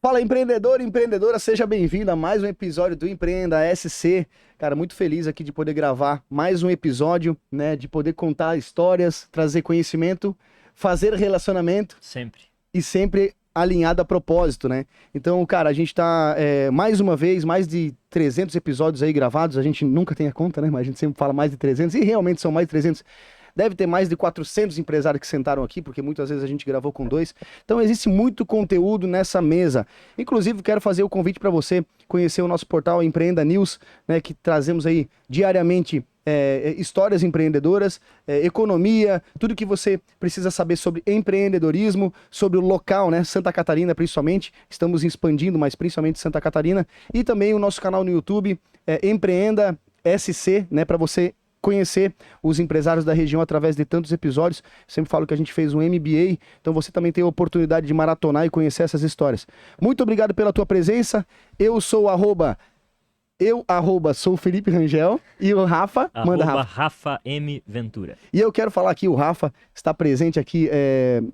Fala, empreendedor e empreendedora, seja bem-vindo a mais um episódio do Empreenda SC. Cara, muito feliz aqui de poder gravar mais um episódio, né? De poder contar histórias, trazer conhecimento, fazer relacionamento. Sempre. E sempre alinhado a propósito, né? Então, cara, a gente tá, mais uma vez, mais de 300 episódios aí gravados. A gente nunca tem a conta, né? Mas a gente sempre fala mais de 300, e realmente são mais de 300. Deve ter mais de 400 empresários que sentaram aqui, porque muitas vezes a gente gravou com 2. Então existe muito conteúdo nessa mesa. Inclusive, quero fazer o convite para você conhecer o nosso portal Empreenda News, né, que trazemos aí diariamente histórias empreendedoras, economia, tudo que você precisa saber sobre empreendedorismo, sobre o local, né, Santa Catarina principalmente. Estamos expandindo, mas principalmente Santa Catarina. E também o nosso canal no YouTube, Empreenda SC, né, para você conhecer os empresários da região através de tantos episódios. Sempre falo que a gente fez um MBA, então você também tem a oportunidade de maratonar e conhecer essas histórias. Muito obrigado pela tua presença. Eu sou sou Felipe Rangel e o Rafa, manda Rafa. Rafa M. Ventura. E eu quero falar aqui, o Rafa está presente aqui,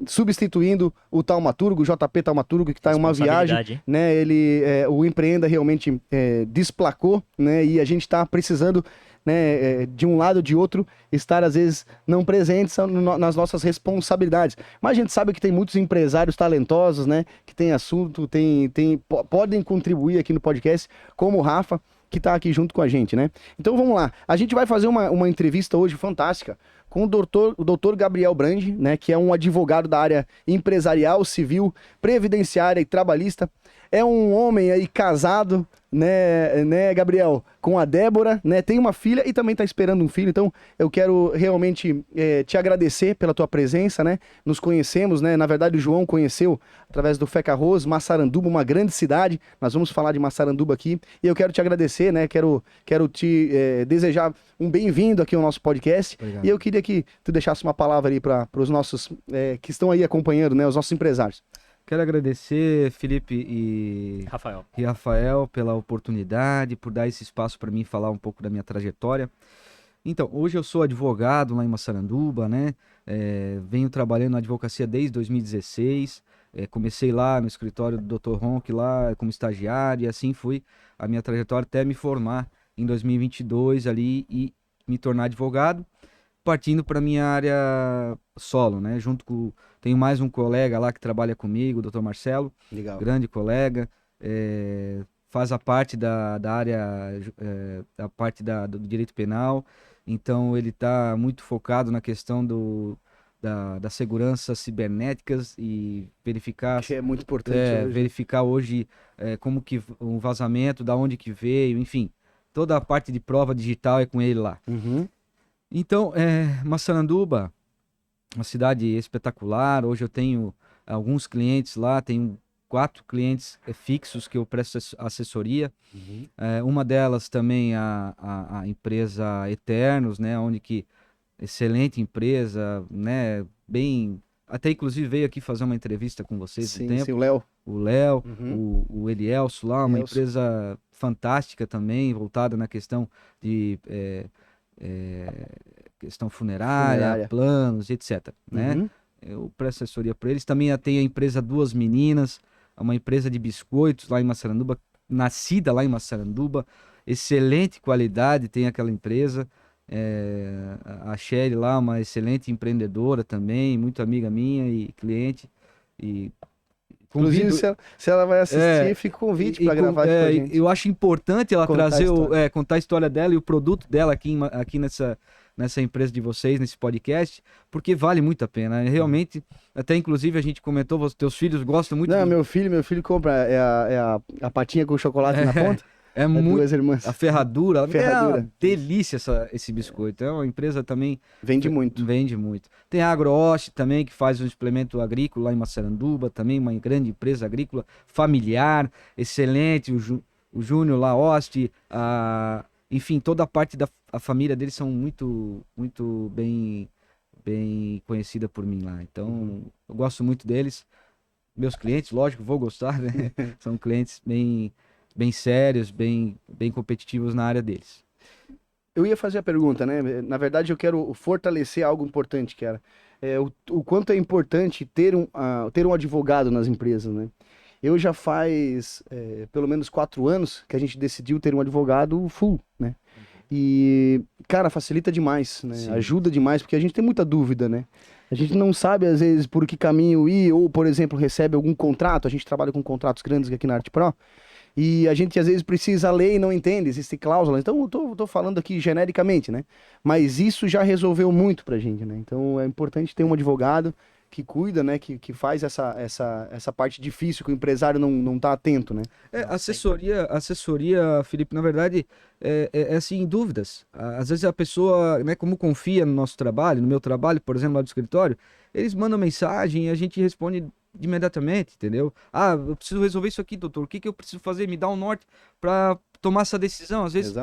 substituindo o Taumaturgo, o JP Taumaturgo, que está em uma viagem, né? Ele, o Empreenda realmente desplacou, né? E a gente está precisando, né, de um lado ou de outro, estar às vezes não presentes nas nossas responsabilidades. Mas a gente sabe que tem muitos empresários talentosos, né, que tem assunto, podem contribuir aqui no podcast, como o Rafa, que está aqui junto com a gente, né? Então vamos lá. A gente vai fazer uma entrevista hoje fantástica com o doutor Gabriel Brandi, né, que é um advogado da área empresarial, civil, previdenciária e trabalhista. É um homem aí casado, né, Gabriel, com a Débora, né, tem uma filha e também tá esperando um filho. Então eu quero realmente te agradecer pela tua presença, né? Nos conhecemos, né? Na verdade o João conheceu através do Feca Arroz, Massaranduba, uma grande cidade. Nós vamos falar de Massaranduba aqui e eu quero te agradecer, né? Quero te desejar um bem-vindo aqui ao nosso podcast. Obrigado. E eu queria que tu deixasse uma palavra aí para os nossos que estão aí acompanhando, né? Os nossos empresários. Quero agradecer, Felipe e Rafael, pela oportunidade, por dar esse espaço para mim falar um pouco da minha trajetória. Então, hoje eu sou advogado lá em Massaranduba, né? Venho trabalhando na advocacia desde 2016. Comecei lá no escritório do Dr. Ronk, lá como estagiário, e assim fui a minha trajetória até me formar em 2022 ali e me tornar advogado, partindo para minha área solo, né? Tenho mais um colega lá que trabalha comigo, o Dr. Marcelo. Legal. Grande colega, faz a parte da área, a parte do direito penal. Então ele está muito focado na questão da segurança cibernéticas e verificar... Que é muito importante hoje. Verificar hoje como que um vazamento, da onde que veio, enfim. Toda a parte de prova digital é com ele lá. Uhum. Então, Massaranduba, uma cidade espetacular. Hoje eu tenho alguns clientes lá, tenho 4 clientes fixos que eu presto assessoria. Uhum. Uma delas também a empresa Eternos, né, onde que excelente empresa, né, bem... Até inclusive veio aqui fazer uma entrevista com vocês. Sim, sim, o Léo. O Léo, uhum. o Elielso lá, uma empresa fantástica também, voltada na questão de... questão funerária, planos, etc. Uhum. Né? Eu presto assessoria para eles. Também tem a empresa Duas Meninas, uma empresa de biscoitos lá em Massaranduba, nascida lá em Massaranduba, excelente qualidade tem aquela empresa. A Shelly lá, uma excelente empreendedora também, muito amiga minha e cliente. E convido... Inclusive, se ela vai assistir, fica o convite para gravar aqui com a gente. Eu acho importante ela contar a história dela e o produto dela aqui nessa empresa de vocês, nesse podcast, porque vale muito a pena. Realmente, até inclusive a gente comentou, teus filhos gostam muito. Não, meu filho compra a patinha com chocolate na ponta. Muito, duas irmãs. A ferradura. É uma delícia esse biscoito. É uma empresa também... Vende muito. Tem a AgroOste também, que faz um suplemento agrícola lá em Massaranduba, também uma grande empresa agrícola, familiar, excelente. O Júnior lá, Oste, enfim, toda a parte da família deles são muito, muito bem conhecida por mim lá. Então, eu gosto muito deles. Meus clientes, lógico, vou gostar, né? São clientes bem sérios, bem competitivos na área deles. Eu ia fazer a pergunta, né? Na verdade, eu quero fortalecer algo importante, que era o quanto é importante ter um advogado nas empresas, né? Eu já faz pelo menos 4 anos que a gente decidiu ter um advogado full, né? E, cara, facilita demais, né? Sim. Ajuda demais, porque a gente tem muita dúvida, né? A gente não sabe, às vezes, por que caminho ir, ou, por exemplo, recebe algum contrato. A gente trabalha com contratos grandes aqui na Arte Pro, e a gente, às vezes, precisa ler e não entende, existem cláusulas. Então, eu tô falando aqui genericamente, né? Mas isso já resolveu muito pra gente, né? Então, é importante ter um advogado que cuida, né, que faz essa parte difícil que o empresário não tá atento, né? Assessoria, Felipe, na verdade, é assim, dúvidas. Às vezes a pessoa, né, como confia no nosso trabalho, no meu trabalho, por exemplo, lá do escritório, eles mandam mensagem e a gente responde imediatamente, entendeu? Ah, eu preciso resolver isso aqui, doutor, o que eu preciso fazer? Me dá um norte para tomar essa decisão. Às vezes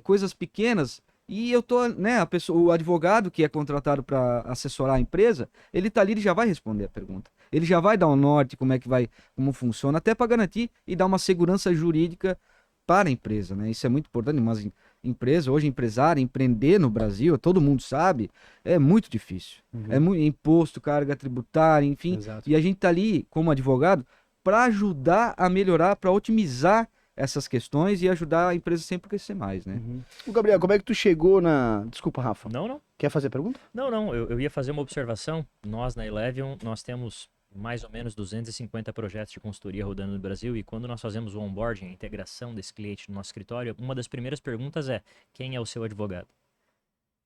coisas pequenas. E eu tô, né, o advogado que é contratado para assessorar a empresa, ele tá ali, ele já vai responder a pergunta. Ele já vai dar um norte, como funciona, até para garantir e dar uma segurança jurídica para a empresa, né? Isso é muito importante, mas empresa, hoje empresário, empreender no Brasil, todo mundo sabe, é muito difícil. É muito imposto, carga tributária, enfim. Exato. E a gente tá ali como advogado para ajudar a melhorar, para otimizar essas questões e ajudar a empresa sempre a crescer mais, né? O Gabriel, como é que tu chegou na... Desculpa, Rafa. Não. Quer fazer pergunta? Não. Eu ia fazer uma observação. Nós, na Elevion, nós temos mais ou menos 250 projetos de consultoria rodando no Brasil, e quando nós fazemos o onboarding, a integração desse cliente no nosso escritório, uma das primeiras perguntas é: quem é o seu advogado?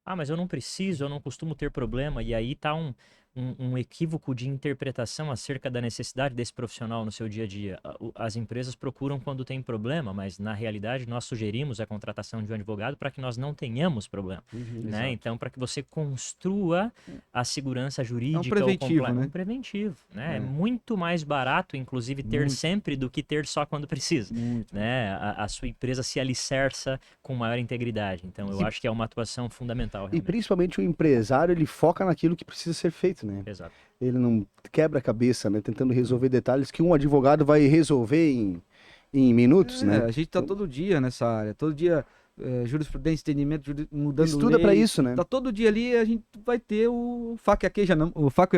Ah, mas eu não preciso, eu não costumo ter problema. E aí tá um equívoco de interpretação acerca da necessidade desse profissional no seu dia a dia. As empresas procuram quando tem problema, mas na realidade nós sugerimos a contratação de um advogado para que nós não tenhamos problema, né? Então, para que você construa a segurança jurídica. É um preventivo, né? Um preventivo, né? É muito mais barato, inclusive, ter sempre do que ter só quando precisa, né? A sua empresa se alicerça com maior integridade. Então, eu acho que é uma atuação fundamental, realmente. E principalmente o empresário, ele foca naquilo que precisa ser feito, né? Exato. Ele não quebra a cabeça, né? Tentando resolver detalhes que um advogado vai resolver em minutos, né? A gente tá todo dia nessa área, todo dia jurisprudência, entendimento, mudando estuda para isso, né? Tá todo dia ali, a gente vai ter o faca e a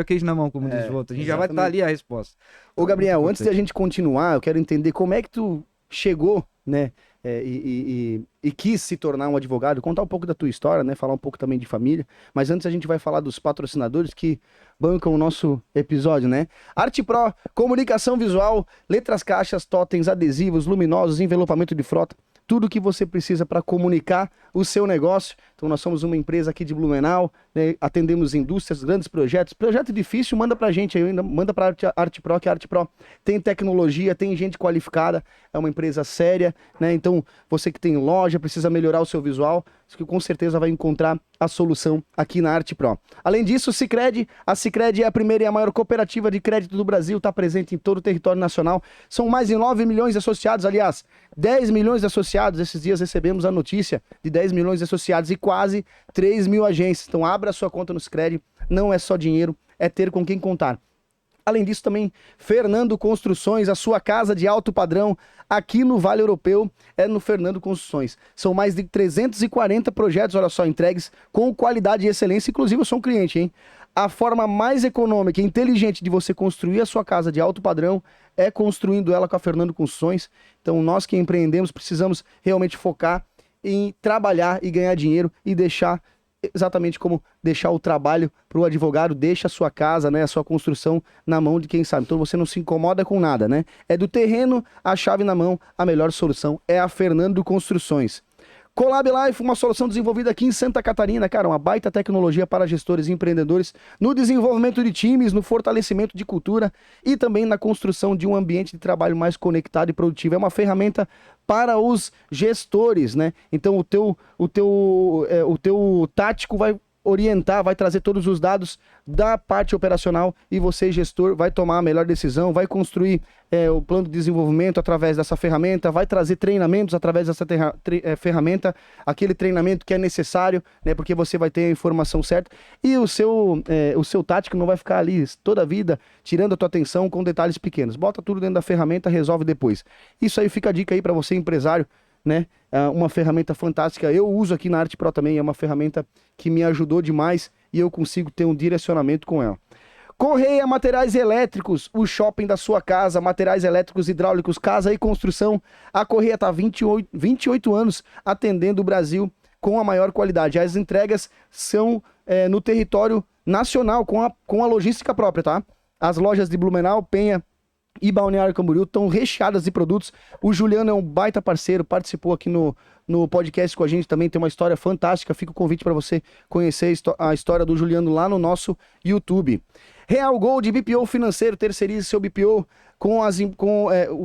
queijo na mão, como diz o outro. A gente já vai estar ali a resposta. Ô, Gabriel, antes de a gente continuar, eu quero entender como é que tu chegou, né? E quis se tornar um advogado, contar um pouco da tua história, né? Falar um pouco também de família. Mas antes a gente vai falar dos patrocinadores que bancam o nosso episódio, né? Arte Pro, comunicação visual, letras, caixas, totens, adesivos, luminosos, envelopamento de frota. Tudo que você precisa para comunicar o seu negócio. Então nós somos uma empresa aqui de Blumenau, né? Atendemos indústrias, grandes projetos. Projeto difícil, manda pra gente aí, manda pra Arte Pro, que a Arte Pro tem tecnologia, tem gente qualificada, é uma empresa séria, né? Então você que tem loja, precisa melhorar o seu visual, que com certeza vai encontrar a solução aqui na Arte Pro. Além disso, Sicredi, a Sicredi é a primeira e a maior cooperativa de crédito do Brasil, está presente em todo o território nacional. São mais de 9 milhões de associados, aliás, 10 milhões de associados. Esses dias recebemos a notícia de 10 milhões de associados e quase 3 mil agências. Então abra sua conta no Sicredi, não é só dinheiro, é ter com quem contar. Além disso, também, Fernando Construções, a sua casa de alto padrão aqui no Vale Europeu é no Fernando Construções. São mais de 340 projetos, olha só, entregues com qualidade e excelência. Inclusive, eu sou um cliente, hein? A forma mais econômica e inteligente de você construir a sua casa de alto padrão é construindo ela com a Fernando Construções. Então, nós que empreendemos precisamos realmente focar em trabalhar e ganhar dinheiro e deixar... Exatamente como deixar o trabalho para o advogado, deixa a sua casa, né, a sua construção na mão de quem sabe. Então você não se incomoda com nada, né? É do terreno, a chave na mão, a melhor solução é a Fernando Construções. Colab Life, uma solução desenvolvida aqui em Santa Catarina, cara, uma baita tecnologia para gestores e empreendedores no desenvolvimento de times, no fortalecimento de cultura e também na construção de um ambiente de trabalho mais conectado e produtivo. É uma ferramenta para os gestores, né? Então o teu tático vai orientar, vai trazer todos os dados da parte operacional e você, gestor, vai tomar a melhor decisão, vai construir o plano de desenvolvimento através dessa ferramenta, vai trazer treinamentos através dessa ferramenta, aquele treinamento que é necessário, né, porque você vai ter a informação certa e o seu tático não vai ficar ali toda a vida tirando a tua atenção com detalhes pequenos. Bota tudo dentro da ferramenta, resolve depois. Isso aí fica a dica aí para você, empresário, né? Uma ferramenta fantástica. Eu uso aqui na Arte Pro também, é uma ferramenta que me ajudou demais e eu consigo ter um direcionamento com ela. Correia Materiais Elétricos, o shopping da sua casa, materiais elétricos, hidráulicos, casa e construção. A Correia está há 28 anos atendendo o Brasil com a maior qualidade. As entregas são no território nacional, com a logística própria, tá? As lojas de Blumenau, Penha e Balneário Camboriú estão recheadas de produtos. O Juliano é um baita parceiro, participou aqui no podcast com a gente também, tem uma história fantástica. Fica o convite para você conhecer a história do Juliano lá no nosso YouTube. Real Gold, BPO financeiro, terceirize seu BPO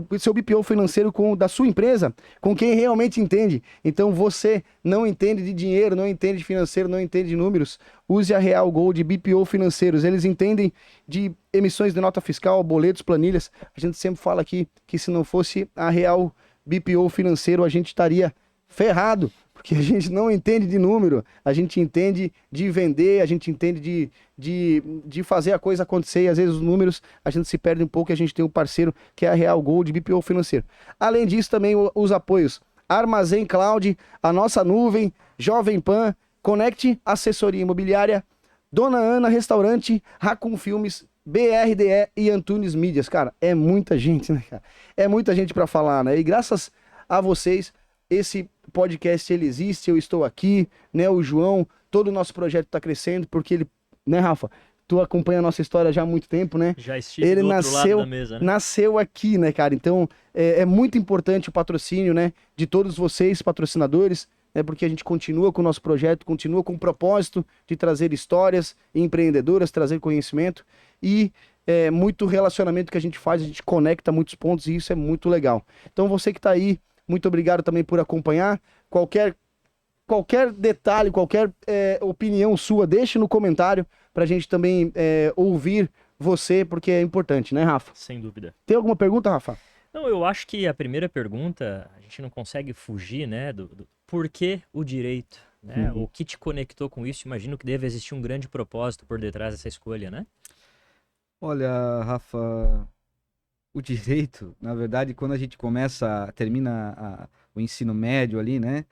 o seu BPO financeiro da sua empresa, com quem realmente entende. Então você não entende de dinheiro, não entende de financeiro, não entende de números, use a Real Gold BPO financeiros. Eles entendem de emissões de nota fiscal, boletos, planilhas. A gente sempre fala aqui que se não fosse a Real BPO financeiro, a gente estaria ferrado, porque a gente não entende de número, a gente entende de vender, a gente entende de fazer a coisa acontecer, e às vezes os números a gente se perde um pouco, e a gente tem um parceiro que é a Real Gold BPO financeiro. Além disso, também os apoios Armazém Cloud, a nossa nuvem, Jovem Pan, Connect Assessoria Imobiliária, Dona Ana Restaurante, Raccoon Filmes, BRDE e Antunes Mídias. Cara, é muita gente, né, cara? É muita gente para falar, né? E graças a vocês, esse podcast ele existe, eu estou aqui, né? O João, todo o nosso projeto está crescendo, porque ele, né, Rafa? Tu acompanha a nossa história já há muito tempo, né? Já estive ele do outro lado da mesa, né? Nasceu aqui, né, cara? Então, é muito importante o patrocínio, né? De todos vocês, patrocinadores, né? Porque a gente continua com o nosso projeto, continua com o propósito de trazer histórias empreendedoras, trazer conhecimento e muito relacionamento que a gente faz, a gente conecta muitos pontos e isso é muito legal. Então, você que está aí, muito obrigado também por acompanhar. Qualquer detalhe, qualquer opinião sua, deixe no comentário para a gente também ouvir você, porque é importante, né, Rafa? Sem dúvida. Tem alguma pergunta, Rafa? Não, eu acho que a primeira pergunta, a gente não consegue fugir, né, do por que o direito, né? O que te conectou com isso? Imagino que deve existir um grande propósito por detrás dessa escolha, né? Olha, Rafa, o direito, na verdade, quando a gente termina o ensino médio ali, né?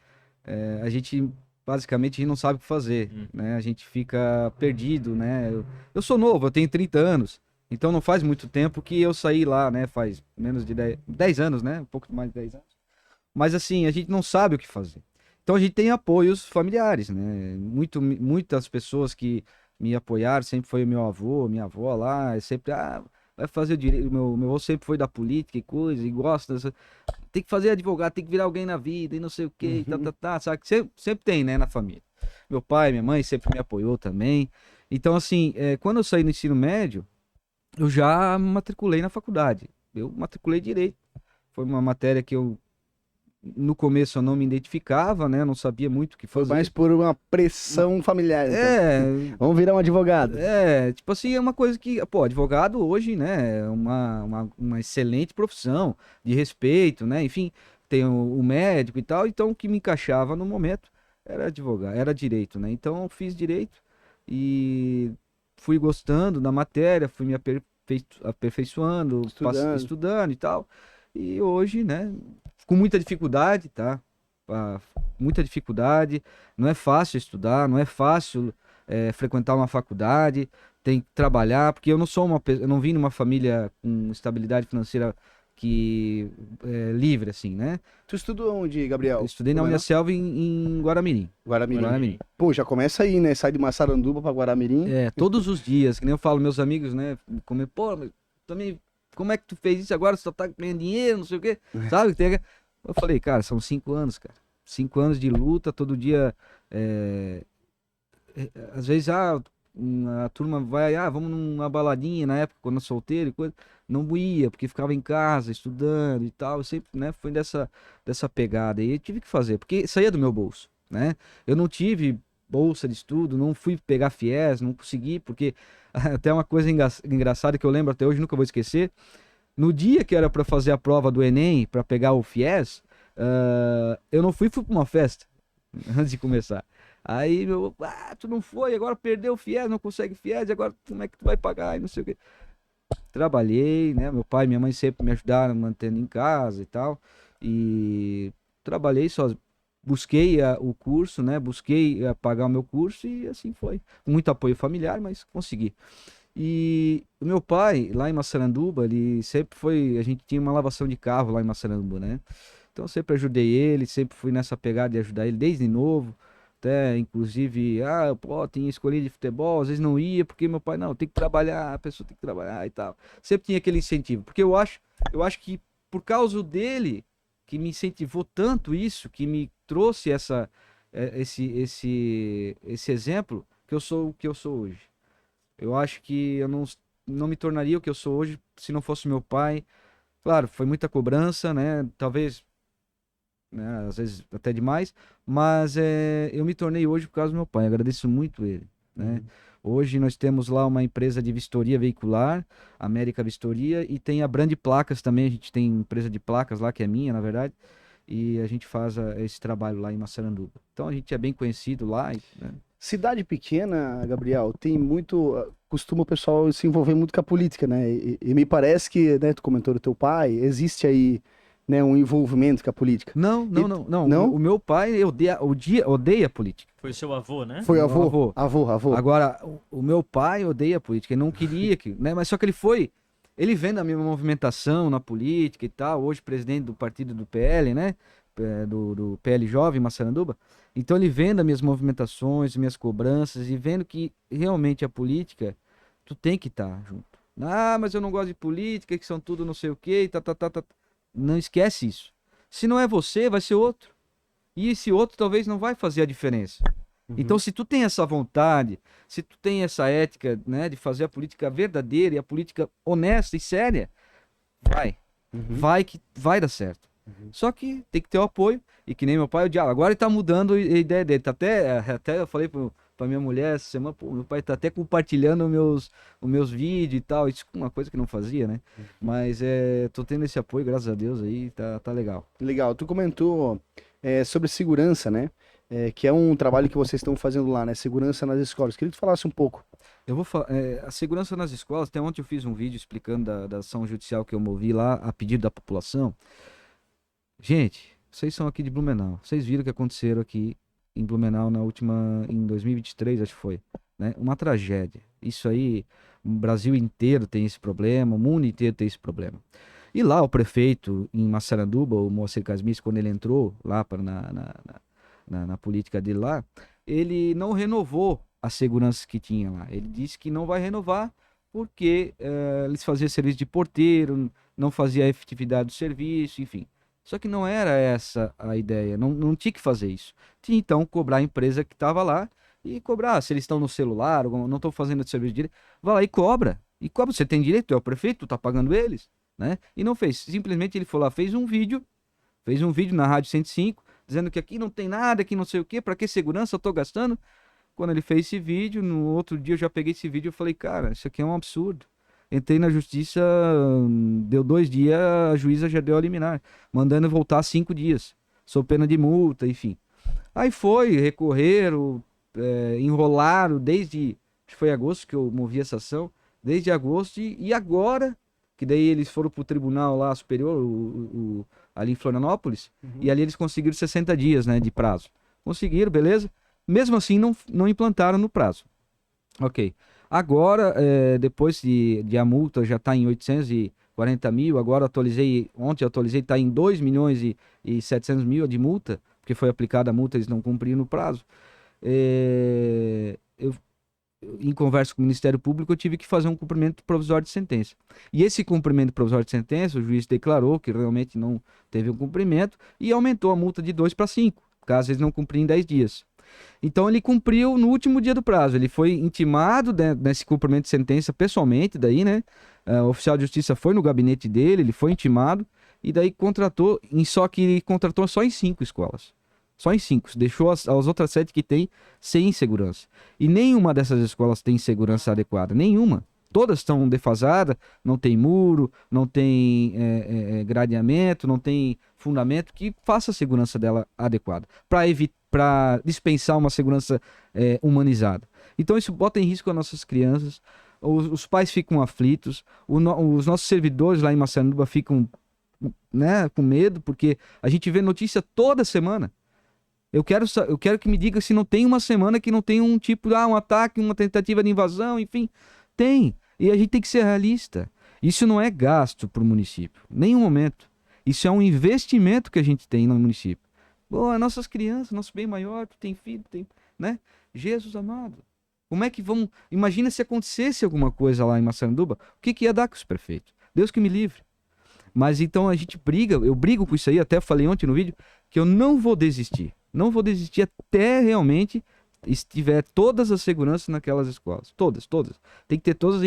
A gente, basicamente, a gente não sabe o que fazer, né? A gente fica perdido, né? Eu sou novo, eu tenho 30 anos, então não faz muito tempo que eu saí lá, né? Faz menos de 10 anos, né? Um pouco mais de 10 anos. Mas, assim, a gente não sabe o que fazer. Então, a gente tem apoios familiares, né? Muitas pessoas que me apoiaram, sempre foi o meu avô, minha avó lá, sempre... vai fazer o direito, meu avô sempre foi da política e coisa, e gosta dessa... Tem que fazer advogado, tem que virar alguém na vida, e não sei o que, sabe? Sempre tem, né, na família. Meu pai, minha mãe sempre me apoiou também. Então, assim, quando eu saí no ensino médio, eu já me matriculei na faculdade. Eu matriculei direito. Foi uma matéria que no começo eu não me identificava, né? Não sabia muito o que fazer. Foi mais por uma pressão familiar. Então. Vamos virar um advogado. Tipo assim, é uma coisa que, pô, advogado hoje, né, é uma excelente profissão, de respeito, né? Enfim, tem o médico e tal, então o que me encaixava no momento era advogado, era direito, né? Então eu fiz direito e fui gostando da matéria, fui me aperfeiçoando, estudando e tal. E hoje, né, com muita dificuldade, tá? Muita dificuldade, não é fácil estudar, não é fácil frequentar uma faculdade, tem que trabalhar, porque eu não vim numa família com estabilidade financeira livre, assim, né? Tu estudou onde, Gabriel? Eu estudei na Uniaselv em Guaramirim. Guaramirim. Pô, já começa aí, né? Sai de Massaranduba pra Guaramirim. Todos os dias, que nem eu falo, meus amigos, né? Pô, também, como é que tu fez isso agora? Você só tá ganhando dinheiro, não sei o quê, sabe? Eu falei, cara, são 5 anos, cara. 5 anos de luta, todo dia. Às vezes, a turma vai, vamos numa baladinha na época, quando eu solteiro e coisa. Não ia, porque ficava em casa, estudando e tal. Eu sempre, né, fui dessa pegada. E eu tive que fazer, porque saía do meu bolso, né? Eu não tive bolsa de estudo, não fui pegar FIES, não consegui, porque até uma coisa engraçada que eu lembro até hoje, nunca vou esquecer. No dia que era para fazer a prova do Enem, para pegar o FIES, eu não fui para uma festa antes de começar. Aí, tu não foi, agora perdeu o FIES, não consegue FIES, agora como é que tu vai pagar? E não sei o quê. Trabalhei, né? Meu pai e minha mãe sempre me ajudaram mantendo em casa e tal. E trabalhei só, busquei o curso, né? Busquei pagar o meu curso e assim foi. Com muito apoio familiar, mas consegui. E o meu pai, lá em Massaranduba, ele sempre foi... A gente tinha uma lavação de carro lá em Massaranduba, né? Então eu sempre ajudei ele, sempre fui nessa pegada de ajudar ele desde novo. Até, inclusive, tinha escolhido de futebol, às vezes não ia, porque meu pai, não, tem que trabalhar, a pessoa tem que trabalhar e tal. Sempre tinha aquele incentivo, porque eu acho que por causa dele, que me incentivou tanto isso, que me trouxe esse exemplo, que eu sou o que eu sou hoje. Eu acho que eu não me tornaria o que eu sou hoje se não fosse meu pai. Claro, foi muita cobrança, né? Talvez, né, às vezes até demais, mas eu me tornei hoje por causa do meu pai. Agradeço muito ele, né? Hoje nós temos lá uma empresa de vistoria veicular, América Vistoria, e tem a Brand Placas também. A gente tem empresa de placas lá, que é minha, na verdade, e a gente faz esse trabalho lá em Massaranduba. Então a gente é bem conhecido lá, né? Cidade pequena, Gabriel, tem muito... Costuma o pessoal se envolver muito com a política, né? E me parece que, né, tu comentou do teu pai, existe aí, né, um envolvimento com a política. Não. O meu pai odeia política. Foi o seu avô, né? Foi avô. Avô. Agora, o meu pai odeia política, ele não queria que, né? Mas só que ele vendo a minha movimentação na política e tal, hoje presidente do partido do PL, né? Do PL Jovem, Massaranduba. Então ele vendo as minhas movimentações, minhas cobranças e vendo que realmente a política, tu tem que estar junto. Mas eu não gosto de política, que são tudo não sei o quê, tá. Não esquece isso. Se não é você, vai ser outro. E esse outro talvez não vai fazer a diferença. Então, se tu tem essa vontade, se tu tem essa ética, né, de fazer a política verdadeira e a política honesta e séria, vai dar certo. Só que tem que ter o apoio, e que nem meu pai, o diálogo. Agora ele tá mudando a ideia dele. Tá até eu falei pra minha mulher essa semana, pô, meu pai tá até compartilhando os meus vídeos e tal. Isso é uma coisa que não fazia, né? Mas tô tendo esse apoio, graças a Deus, aí tá legal. Legal. Tu comentou sobre segurança, né? Que é um trabalho que vocês estão fazendo lá, né? Segurança nas escolas. Queria que tu falasse um pouco. Eu vou falar, a segurança nas escolas, até ontem eu fiz um vídeo explicando da ação judicial que eu movi lá, a pedido da população. Gente, vocês são aqui de Blumenau. Vocês viram o que aconteceram aqui em Blumenau em 2023, acho que foi, né? Uma tragédia. Isso aí, o Brasil inteiro tem esse problema, o mundo inteiro tem esse problema. E lá o prefeito em Massaranduba, o Moacir Casmis, quando ele entrou lá na política dele lá, ele não renovou as seguranças que tinha lá. Ele disse que não vai renovar porque eles faziam serviço de porteiro, não fazia a efetividade do serviço, enfim. Só que não era essa a ideia, não tinha que fazer isso. Tinha então cobrar a empresa que estava lá e cobrar. Se eles estão no celular, ou não estão fazendo o serviço direito, vai lá e cobra. E cobra, você tem direito, tu é o prefeito, tu tá pagando eles, né? E não fez. Simplesmente ele foi lá, fez um vídeo na Rádio 105, dizendo que aqui não tem nada, que não sei o quê, pra que segurança eu tô gastando? Quando ele fez esse vídeo, no outro dia eu já peguei esse vídeo e falei, cara, isso aqui é um absurdo. Entrei na justiça, deu 2 dias, a juíza já deu a liminar, mandando voltar 5 dias, sob pena de multa, enfim. Aí recorreram, enrolaram desde, acho que foi agosto que eu movi essa ação, desde agosto, e agora, que daí eles foram pro tribunal lá superior, ali em Florianópolis, e ali eles conseguiram 60 dias, né, de prazo. Conseguiram, beleza? Mesmo assim, não implantaram no prazo. Ok. Agora, depois de a multa já está em 840 mil, agora ontem atualizei, está em 2 milhões e 700 mil de multa, porque foi aplicada a multa, eles não cumpriram no prazo. Eu, em conversa com o Ministério Público, eu tive que fazer um cumprimento provisório de sentença. E esse cumprimento provisório de sentença, o juiz declarou que realmente não teve um cumprimento e aumentou a multa de 2 para 5, caso eles não cumprem em 10 dias. Então ele cumpriu no último dia do prazo. Ele foi intimado, né, nesse cumprimento de sentença pessoalmente, daí, né? O oficial de justiça foi no gabinete dele, ele foi intimado e daí contratou, só que ele contratou só em 5 escolas. Só em 5. Deixou as outras 7 que tem sem segurança. E nenhuma dessas escolas tem segurança adequada. Nenhuma. Todas estão defasadas, não tem muro, não tem gradeamento, não tem fundamento que faça a segurança dela adequada. Para dispensar uma segurança humanizada. Então isso bota em risco as nossas crianças, os pais ficam aflitos, os nossos servidores lá em Massaranduba ficam, né, com medo, porque a gente vê notícia toda semana. Eu quero que me diga se não tem uma semana que não tem um tipo, um ataque, uma tentativa de invasão, enfim. Tem. E a gente tem que ser realista. Isso não é gasto para o município, em nenhum momento. Isso é um investimento que a gente tem no município. Boa, nossas crianças, nosso bem maior, tu tem filho, tem, né? Jesus amado. Como é que vamos... Imagina se acontecesse alguma coisa lá em Massaranduba, o que ia dar com os prefeitos? Deus que me livre. Mas então a gente briga, eu brigo com isso aí, até falei ontem no vídeo, que eu não vou desistir. Não vou desistir até realmente estiver todas as seguranças naquelas escolas. Todas. Tem que ter todas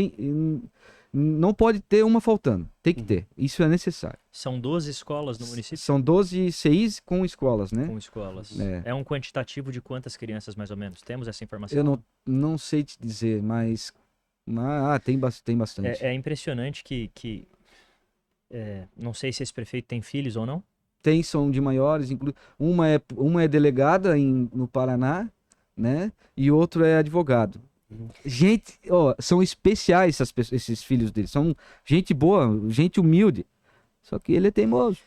não pode ter uma faltando. Tem que ter. Isso é necessário. São 12 escolas no município? São 12 CIs com escolas, né? Com escolas. É um quantitativo de quantas crianças, mais ou menos? Temos essa informação? Eu não sei te dizer, mas tem bastante. É impressionante que não sei se esse prefeito tem filhos ou não. São de maiores, uma é delegada no Paraná, né? E outro é advogado. Gente, são especiais esses filhos dele, são gente boa, gente humilde, só que ele é teimoso.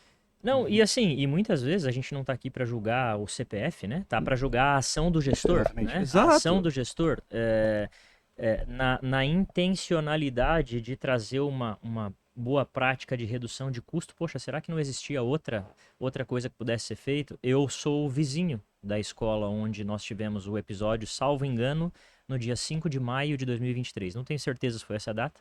Não, e assim, e muitas vezes a gente não tá aqui para julgar o CPF, né? Tá para julgar a ação do gestor, né? Exato. A ação do gestor na intencionalidade de trazer uma boa prática de redução de custo. Poxa, será que não existia outra coisa que pudesse ser feito? Eu sou o vizinho da escola onde nós tivemos o episódio, salvo engano, no dia 5 de maio de 2023. Não tenho certeza se foi essa data,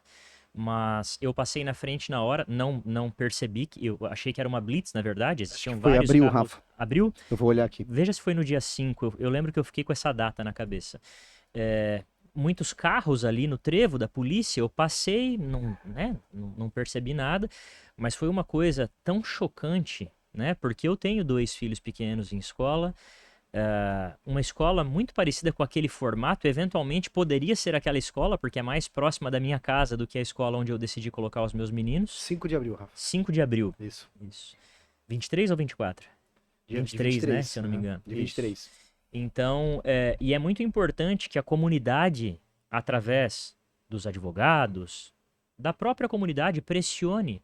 mas eu passei na frente na hora, não percebi, eu achei que era uma blitz, na verdade, existiam vários abril, carros. Rafa. Abril? Eu vou olhar aqui. Veja se foi no dia 5, eu lembro que eu fiquei com essa data na cabeça. Muitos carros ali no trevo da polícia, eu passei, não percebi nada, mas foi uma coisa tão chocante, né? Porque eu tenho 2 filhos pequenos em escola, uma escola muito parecida com aquele formato, eventualmente poderia ser aquela escola, porque é mais próxima da minha casa do que a escola onde eu decidi colocar os meus meninos. 5 de abril, Rafa. 5 de abril. Isso. 23 ou 24? 23, né? Se eu não me engano. De 23. Então, e é muito importante que a comunidade, através dos advogados, da própria comunidade, pressione.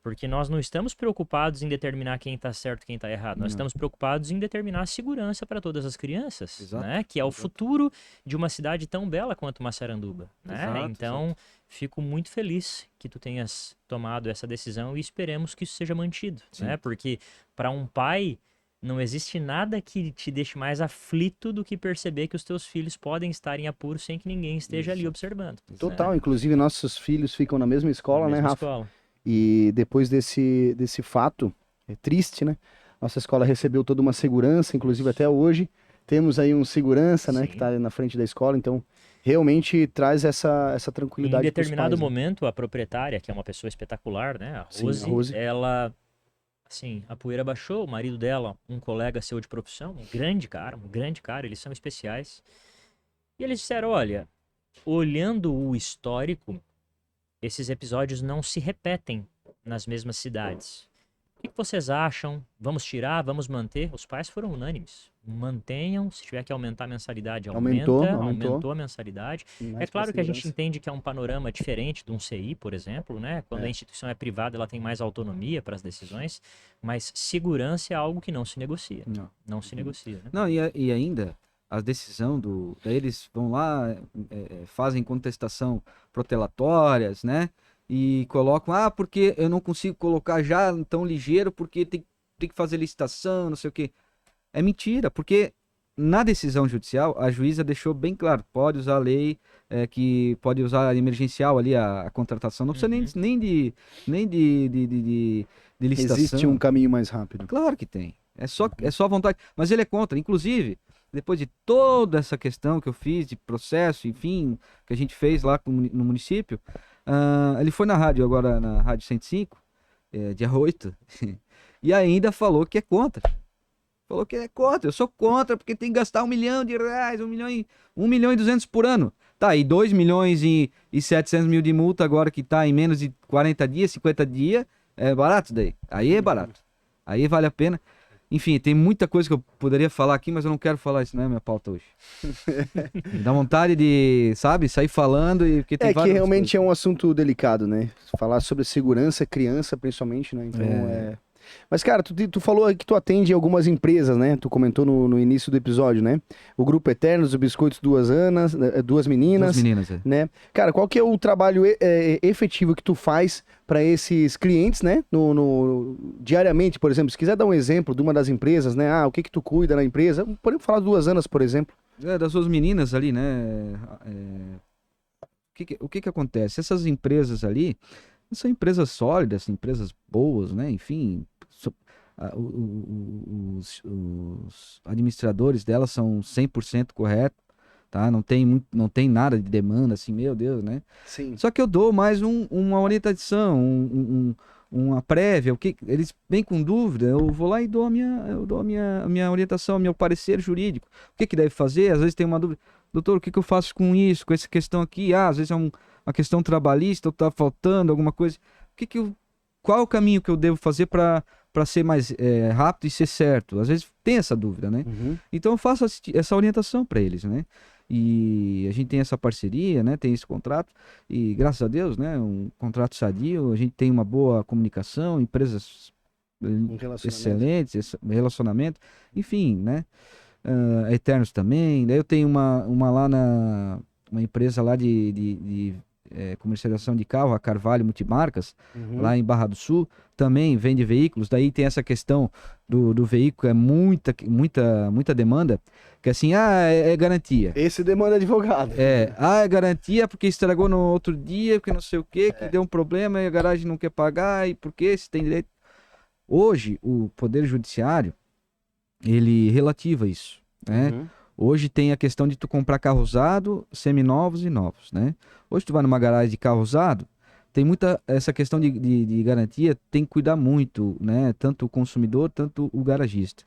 Porque nós não estamos preocupados em determinar quem está certo e quem está errado. Nós estamos preocupados em determinar a segurança para todas as crianças, né? Que é o futuro de uma cidade tão bela quanto Massaranduba. Né? Então, fico muito feliz que tu tenhas tomado essa decisão e esperemos que isso seja mantido. Né? Porque para um pai, não existe nada que te deixe mais aflito do que perceber que os teus filhos podem estar em apuro sem que ninguém esteja ali observando. Total, né? Inclusive nossos filhos ficam na mesma escola, né, Rafa? Escola. E depois desse fato, é triste, né? Nossa escola recebeu toda uma segurança, inclusive até hoje. Temos aí um segurança, né, que está na frente da escola, então realmente traz essa tranquilidade. Em determinado momento, a proprietária, que é uma pessoa espetacular, né, a Rose, ela, assim, a poeira baixou, o marido dela, um colega seu de profissão, um grande cara, eles são especiais. E eles disseram, olha, olhando o histórico, esses episódios não se repetem nas mesmas cidades. O que vocês acham? Vamos tirar? Vamos manter? Os pais foram unânimes. Mantenham, se tiver que aumentar a mensalidade, aumentou a mensalidade. É claro que a gente entende que é um panorama diferente de um CI, por exemplo, né? Quando a instituição é privada, ela tem mais autonomia para as decisões, mas segurança é algo que não se negocia. Não se negocia. Né? Não, e ainda... a decisão daí eles vão lá, fazem contestação protelatórias, né? E colocam, porque eu não consigo colocar já tão ligeiro, porque tem que fazer licitação, não sei o quê. É mentira, porque na decisão judicial, a juíza deixou bem claro, pode usar a lei, que pode usar emergencial ali a contratação, não precisa nem de licitação. Existe um caminho mais rápido. Claro que tem, é só vontade, mas ele é contra, inclusive... Depois de toda essa questão que eu fiz, de processo, enfim, que a gente fez lá no município, ele foi na rádio agora, na Rádio 105, dia 8, e ainda falou que é contra. Falou que é contra, eu sou contra, porque tem que gastar R$1 milhão, R$1 milhão e 200 por ano. Tá, e 2 milhões e 700 mil de multa agora que tá em menos de 40 dias, 50 dias, é barato daí. Aí é barato, aí vale a pena. Enfim, tem muita coisa que eu poderia falar aqui, mas eu não quero falar, isso não é minha pauta hoje. Me dá vontade de, sair falando e... Porque tem que realmente é um assunto delicado, né? Falar sobre segurança, criança principalmente, né? Então Mas, cara, tu falou que tu atende algumas empresas, né? Tu comentou no início do episódio, né? O Grupo Eternos, o Biscoitos Duas Anas, Duas Meninas. Duas Meninas, é. Né? Cara, qual que é o trabalho efetivo que tu faz para esses clientes, né? Diariamente, por exemplo, se quiser dar um exemplo de uma das empresas, né? Ah, o que tu cuida na empresa? Podemos falar Duas Anas, por exemplo. Das Duas Meninas ali, né? O que acontece? Essas empresas ali são empresas sólidas, empresas boas, né? Enfim, os administradores delas são 100% corretos, tá? Não tem nada de demanda, assim, meu Deus, né? Sim. Só que eu dou mais uma orientação, uma prévia, o que eles vêm com dúvida, eu vou lá e dou a minha orientação, meu parecer jurídico. O que deve fazer? Às vezes tem uma dúvida, doutor, o que eu faço com isso, com essa questão aqui? Às vezes é uma questão trabalhista, ou tá faltando alguma coisa. Qual é o caminho que eu devo fazer para ser mais rápido e ser certo? Às vezes tem essa dúvida, né? Uhum. Então eu faço essa orientação para eles, né? E a gente tem essa parceria, né? Tem esse contrato e graças a Deus, né? Um contrato sadio, a gente tem uma boa comunicação, empresas excelentes, relacionamento, enfim, né? Eternos também. Daí eu tenho uma empresa lá de comercialização de carro, a Carvalho Multimarcas, lá em Barra do Sul, também vende veículos. Daí tem essa questão do veículo, é muita demanda, que assim, é garantia. Esse demanda advogado. É garantia porque estragou no outro dia, porque não sei o que deu um problema e a garagem não quer pagar, e por que se tem direito. Hoje, o Poder Judiciário, ele relativa isso, né? Hoje tem a questão de tu comprar carro usado, seminovos e novos, né? Hoje tu vai numa garagem de carro usado, tem muita essa questão de garantia, tem que cuidar muito, né? Tanto o consumidor, tanto o garagista.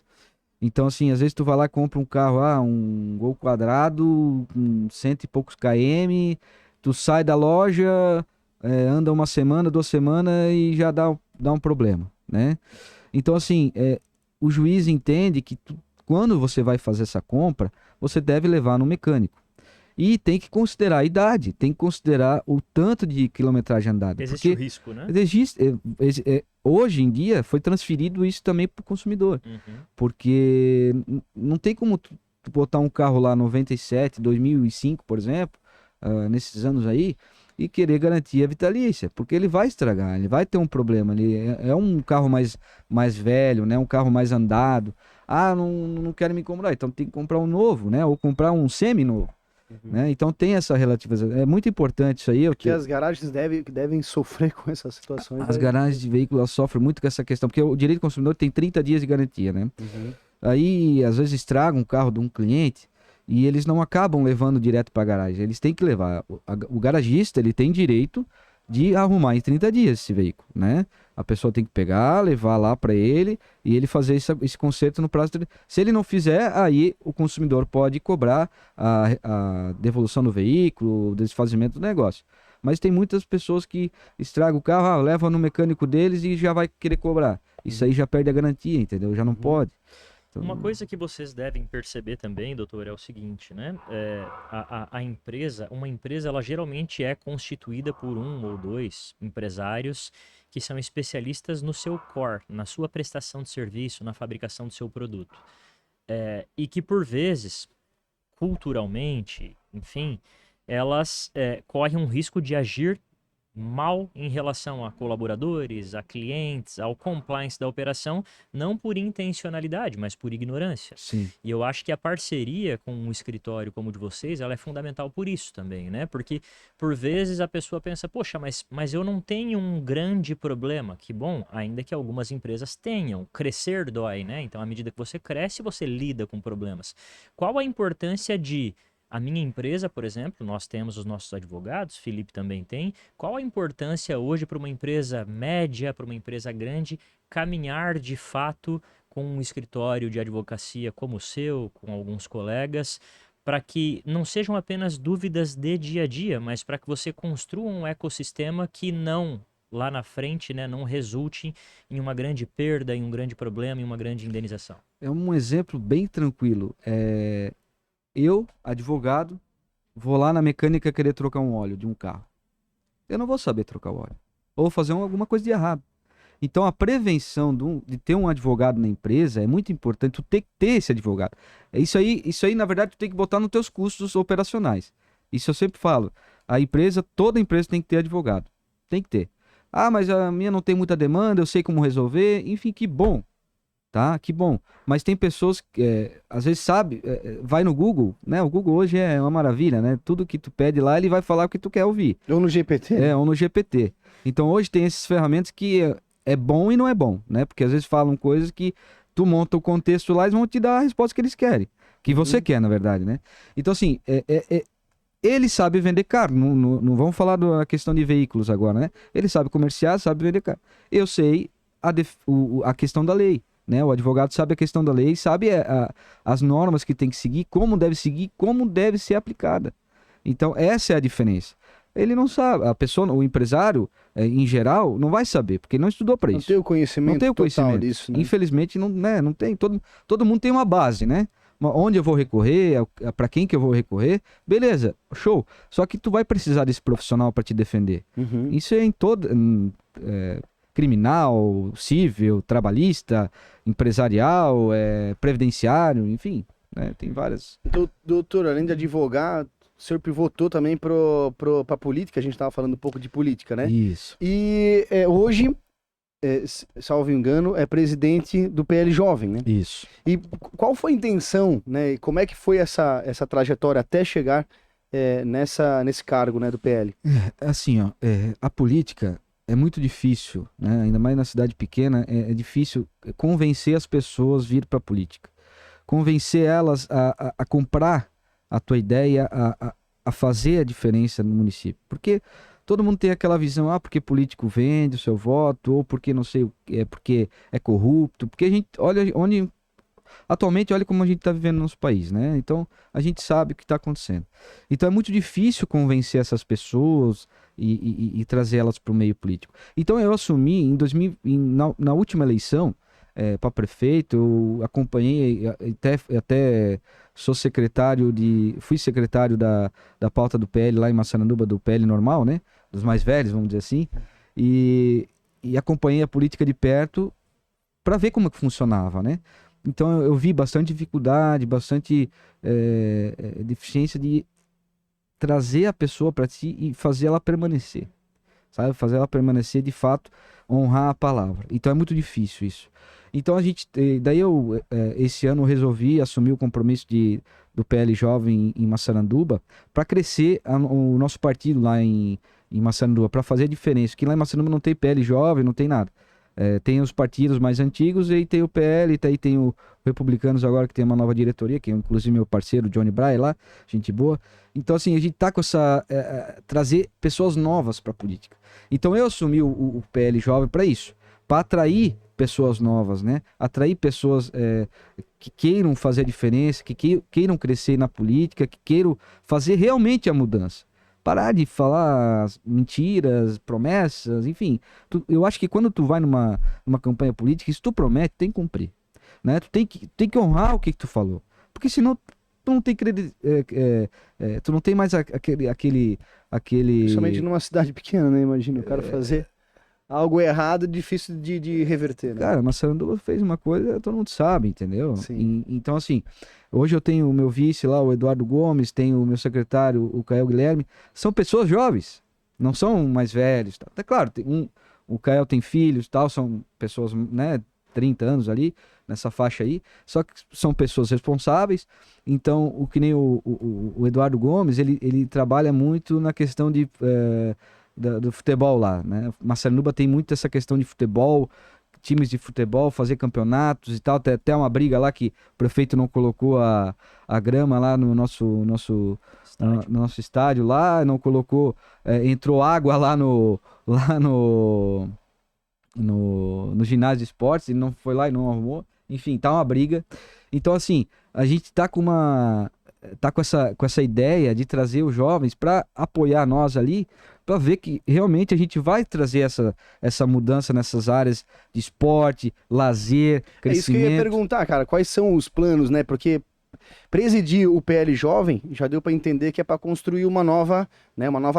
Então, assim, às vezes tu vai lá e compra um carro, um Gol quadrado, com 100 e poucos km, tu sai da loja, anda uma semana, 2 semanas e já dá um problema, né? Então, assim, o juiz entende que quando você vai fazer essa compra, você deve levar no mecânico. E tem que considerar a idade, tem que considerar o tanto de quilometragem andada. Existe o risco, né? Hoje em dia foi transferido isso também para o consumidor. Porque não tem como tu botar um carro lá 97, 2005, por exemplo, nesses anos aí, e querer garantia vitalícia, porque ele vai estragar, ele vai ter um problema. Ele é um carro mais velho, né? Um carro mais andado. Não quero me incomodar, então tem que comprar um novo, né? Ou comprar um semi-novo. Né? Então tem essa relativização. É muito importante isso aí. Porque as garagens devem sofrer com essas situações. As garagens de veículos sofrem muito com essa questão, porque o direito do consumidor tem 30 dias de garantia, né? Aí, às vezes, estraga um carro de um cliente e eles não acabam levando direto para a garagem. Eles têm que levar. O garagista, ele tem direito de arrumar em 30 dias esse veículo, né? A pessoa tem que pegar, levar lá para ele e ele fazer esse conserto no prazo de... Se ele não fizer, aí o consumidor pode cobrar a devolução do veículo, o desfazimento do negócio. Mas tem muitas pessoas que estragam o carro, levam no mecânico deles e já vai querer cobrar. Isso aí já perde a garantia, entendeu? Já não pode. Então... Uma coisa que vocês devem perceber também, doutor, é o seguinte, né? Uma empresa, ela geralmente é constituída por 1 ou 2 empresários que são especialistas no seu core, na sua prestação de serviço, na fabricação do seu produto. E que, por vezes, culturalmente, enfim, elas correm um risco de agir mal em relação a colaboradores, a clientes, ao compliance da operação, não por intencionalidade, mas por ignorância. Sim. E eu acho que a parceria com um escritório como o de vocês, ela é fundamental por isso também, né? Porque, por vezes, a pessoa pensa, poxa, mas eu não tenho um grande problema. Que bom, ainda que algumas empresas tenham. Crescer dói, né? Então, à medida que você cresce, você lida com problemas. Qual a importância de... A minha empresa, por exemplo, nós temos os nossos advogados, Felipe também tem. Qual a importância hoje para uma empresa média, para uma empresa grande, caminhar de fato com um escritório de advocacia como o seu, com alguns colegas, para que não sejam apenas dúvidas de dia a dia, mas para que você construa um ecossistema que não, lá na frente, né, não resulte em uma grande perda, em um grande problema, em uma grande indenização? É um exemplo bem tranquilo. Eu, advogado, vou lá na mecânica querer trocar um óleo de um carro. Eu não vou saber trocar o óleo. Ou fazer alguma coisa de errado. Então, a prevenção de ter um advogado na empresa é muito importante, tu tem que ter esse advogado. Isso aí, na verdade, tu tem que botar nos teus custos operacionais. Isso eu sempre falo. Toda empresa tem que ter advogado. Tem que ter. Ah, mas a minha não tem muita demanda, eu sei como resolver. Enfim, que bom. Tá? Que bom. Mas tem pessoas que, às vezes, vai no Google, né? O Google hoje é uma maravilha, né? Tudo que tu pede lá, ele vai falar o que tu quer ouvir. Ou no GPT. Ou no GPT. Então, hoje tem essas ferramentas que é bom e não é bom, né? Porque às vezes falam coisas que tu monta o contexto lá e eles vão te dar a resposta que eles querem. Que você quer, na verdade, né? Então, assim, ele sabe vender carro. Não vamos falar da questão de veículos agora, né? Ele sabe comerciar, sabe vender carro. Eu sei a questão da lei, né? O advogado sabe a questão da lei, sabe as normas que tem que seguir, como deve ser aplicada. Então, essa é a diferença. Ele não sabe, o empresário, em geral, não vai saber, porque não estudou para isso. Não tem o conhecimento total disso, né? Infelizmente, não tem. Todo mundo tem uma base, né? Onde eu vou recorrer, para quem que eu vou recorrer, beleza, show. Só que tu vai precisar desse profissional para te defender. Uhum. Isso é em todo... criminal, civil, trabalhista, empresarial, previdenciário, enfim, né? Tem várias... Então, doutor, além de advogar, o senhor pivotou também para a política, a gente estava falando um pouco de política, né? Isso. E hoje, salvo engano, é presidente do PL Jovem, né? Isso. E qual foi a intenção, né? E como é que foi essa trajetória até chegar nesse cargo, né, do PL? Assim, ó, a política é muito difícil, né? Ainda mais na cidade pequena, é difícil convencer as pessoas a vir para a política. Convencer elas a comprar a tua ideia, a fazer a diferença no município. Porque todo mundo tem aquela visão, porque político vende o seu voto, ou porque não sei, porque é corrupto, porque a gente olha atualmente, olha como a gente está vivendo no nosso país, né? Então, a gente sabe o que está acontecendo. Então, é muito difícil convencer essas pessoas e trazer elas para o meio político. Então, eu assumi, na última eleição, para prefeito, eu acompanhei, até fui secretário da pauta do PL lá em Massaranduba, do PL normal, né? Dos mais velhos, vamos dizer assim. E acompanhei a política de perto para ver como que funcionava, né? Então eu vi bastante dificuldade, bastante deficiência de trazer a pessoa para ti e fazer ela permanecer, sabe? Fazer ela permanecer, de fato, honrar a palavra. Então é muito difícil isso. Então daí eu, esse ano, resolvi assumir o compromisso do PL Jovem em Massaranduba para crescer o nosso partido lá em Massaranduba, para fazer a diferença. Porque lá em Massaranduba não tem PL Jovem, não tem nada. Tem os partidos mais antigos e tem o PL, aí tem o Republicanos agora, que tem uma nova diretoria, que é inclusive meu parceiro Johnny Bray lá, gente boa. Então, assim, a gente tá com trazer pessoas novas para a política. Então eu assumi o PL Jovem para isso, para atrair pessoas novas, né? Atrair pessoas que queiram fazer a diferença, que queiram crescer na política, que queiram fazer realmente a mudança. Parar de falar mentiras, promessas, enfim. Eu acho que quando tu vai numa campanha política, se tu promete, tem que cumprir, né? Tu tem que honrar o que tu falou. Porque senão tu não tem tu não tem mais aquele... Principalmente numa cidade pequena, né? Imagina, o cara fazer algo errado, difícil de reverter, né? Cara, Massaranduba fez uma coisa, todo mundo sabe, entendeu? Sim. Então, assim, hoje eu tenho o meu vice lá, o Eduardo Gomes, tenho o meu secretário, o Caio Guilherme. São pessoas jovens, não são mais velhos. Tá? É claro, o Caio tem filhos, tal, são pessoas, né, 30 anos ali, nessa faixa aí. Só que são pessoas responsáveis. Então, o que nem o Eduardo Gomes, ele trabalha muito na questão do futebol lá, né? Massaranduba tem muito essa questão de futebol, times de futebol, fazer campeonatos e tal. Tem até uma briga lá que o prefeito não colocou a grama lá no nosso estádio lá, não colocou, entrou água lá no ginásio de esportes, ele não foi lá e não arrumou. Enfim, tá uma briga. Então, assim, a gente tá com essa ideia de trazer os jovens para apoiar nós ali, para ver que realmente a gente vai trazer essa mudança nessas áreas de esporte, lazer, crescimento. É isso que eu ia perguntar, cara, quais são os planos, né? Porque presidir o PL Jovem já deu para entender que é para construir uma nova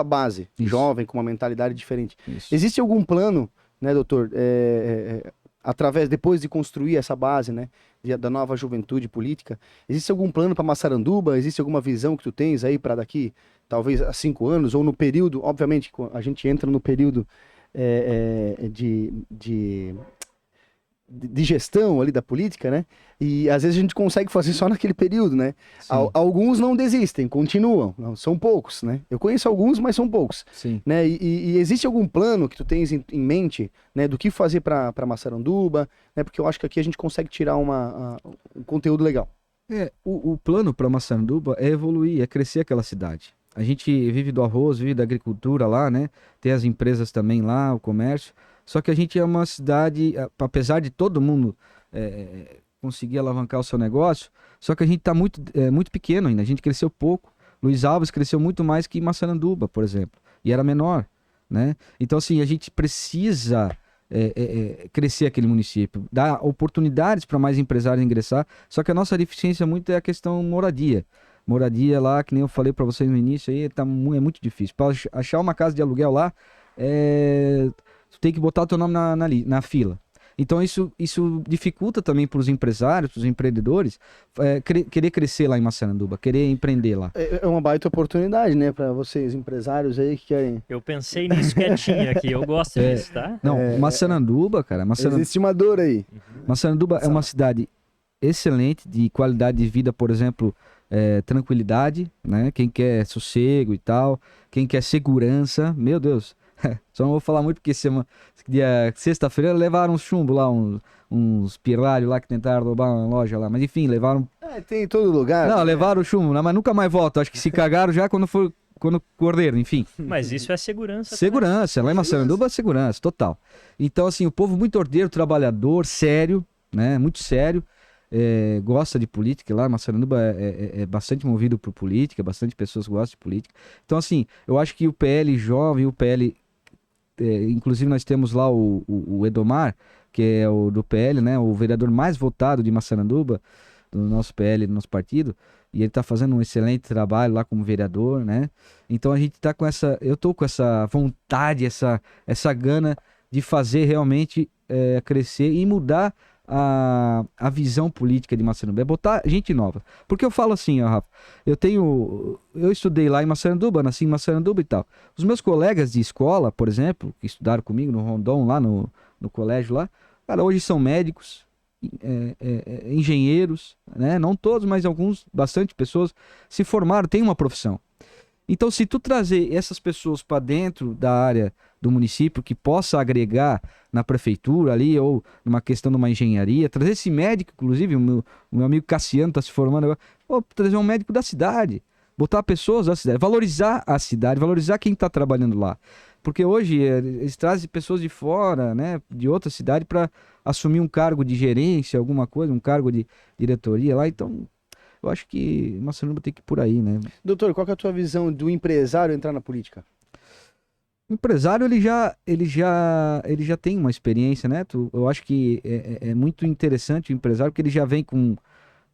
base, Isso. jovem, com uma mentalidade diferente. Isso. Existe algum plano, né, doutor, através, depois de construir essa base, né, da nova juventude política, existe algum plano para Massaranduba? Existe alguma visão que tu tens aí para daqui, talvez, a 5 anos, ou no período, obviamente, a gente entra no período de gestão ali da política, né? E às vezes a gente consegue fazer só naquele período, né? Alguns não desistem, continuam, não, são poucos, né? Eu conheço alguns, mas são poucos. Sim. Né? E existe algum plano que tu tens em mente, né, do que fazer para Massaranduba, né? Porque eu acho que aqui a gente consegue tirar um conteúdo legal. O plano para Massaranduba é evoluir, é crescer aquela cidade. A gente vive do arroz, vive da agricultura lá, né? Tem as empresas também lá, o comércio. Só que a gente é uma cidade, apesar de todo mundo conseguir alavancar o seu negócio, só que a gente está muito pequeno ainda, a gente cresceu pouco. Luiz Alves cresceu muito mais que Massaranduba, por exemplo, e era menor, né? Então, assim, a gente precisa crescer aquele município, dar oportunidades para mais empresários ingressar, só que a nossa deficiência muito é a questão moradia. Moradia lá, que nem eu falei para vocês no início, aí é muito difícil. Para achar uma casa de aluguel lá, tu tem que botar o teu nome na fila. Então isso dificulta também para os empresários, para os empreendedores, querer crescer lá em Massaranduba, querer empreender lá. É uma baita oportunidade, né, para vocês empresários aí que querem... Eu pensei nisso quietinho aqui, eu gosto disso, tá? Não, Massaranduba, cara... Existe uma dor aí. Massaranduba é uma cidade excelente, de qualidade de vida, por exemplo, tranquilidade, né? Quem quer sossego e tal, quem quer segurança, meu Deus... Só não vou falar muito porque sexta-feira levaram uns chumbo lá, uns pirralhos lá que tentaram roubar uma loja lá. Mas enfim, levaram... tem em todo lugar. Não, levaram o chumbo, mas nunca mais voltam. Acho que se cagaram já quando corderam, enfim. Mas isso é segurança. Segurança, lá em Massaranduba é segurança, total. Então assim, o povo muito ordeiro, trabalhador, sério, né? Muito sério. Gosta de política lá, Massaranduba é bastante movido por política, bastante pessoas gostam de política. Então assim, eu acho que o PL jovem, o PL... inclusive nós temos lá o Edomar, que é o do PL, né, o vereador mais votado de Massaranduba, do nosso PL, do nosso partido, e ele está fazendo um excelente trabalho lá como vereador, né? Então a gente tá eu tô com essa vontade, essa gana de fazer realmente crescer e mudar a visão política de Massaranduba, é botar gente nova. Porque eu falo assim, ó, Rafa, eu estudei lá em Massaranduba, nasci em Massaranduba e tal. Os meus colegas de escola, por exemplo, que estudaram comigo no Rondon, lá no colégio lá, cara, hoje são médicos, engenheiros, né? Não todos, mas alguns, bastante pessoas se formaram, têm uma profissão. Então, se tu trazer essas pessoas para dentro da área do município, que possa agregar na prefeitura ali, ou numa questão de uma engenharia, trazer esse médico, inclusive, o meu amigo Cassiano está se formando agora, trazer um médico da cidade, botar pessoas da cidade, valorizar a cidade, valorizar quem está trabalhando lá. Porque hoje eles trazem pessoas de fora, né, de outra cidade, para assumir um cargo de gerência, alguma coisa, um cargo de diretoria lá, então... Eu acho que Massaranduba tem que ir por aí, né? Doutor, qual que é a tua visão do empresário entrar na política? O empresário, ele já tem uma experiência, né? Eu acho que é muito interessante o empresário, porque ele já vem com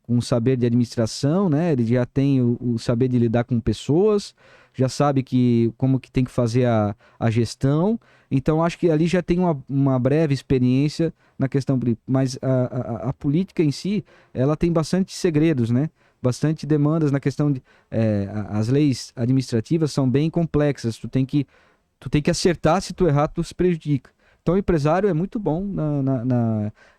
um saber de administração, né? Ele já tem o saber de lidar com pessoas, já sabe como que tem que fazer a gestão. Então, acho que ali já tem uma breve experiência na questão política. Mas a política em si, ela tem bastante segredos, né? Bastante demandas na questão de... as leis administrativas são bem complexas. Tu tem que acertar, se tu errar, tu se prejudica. Então, o empresário é muito bom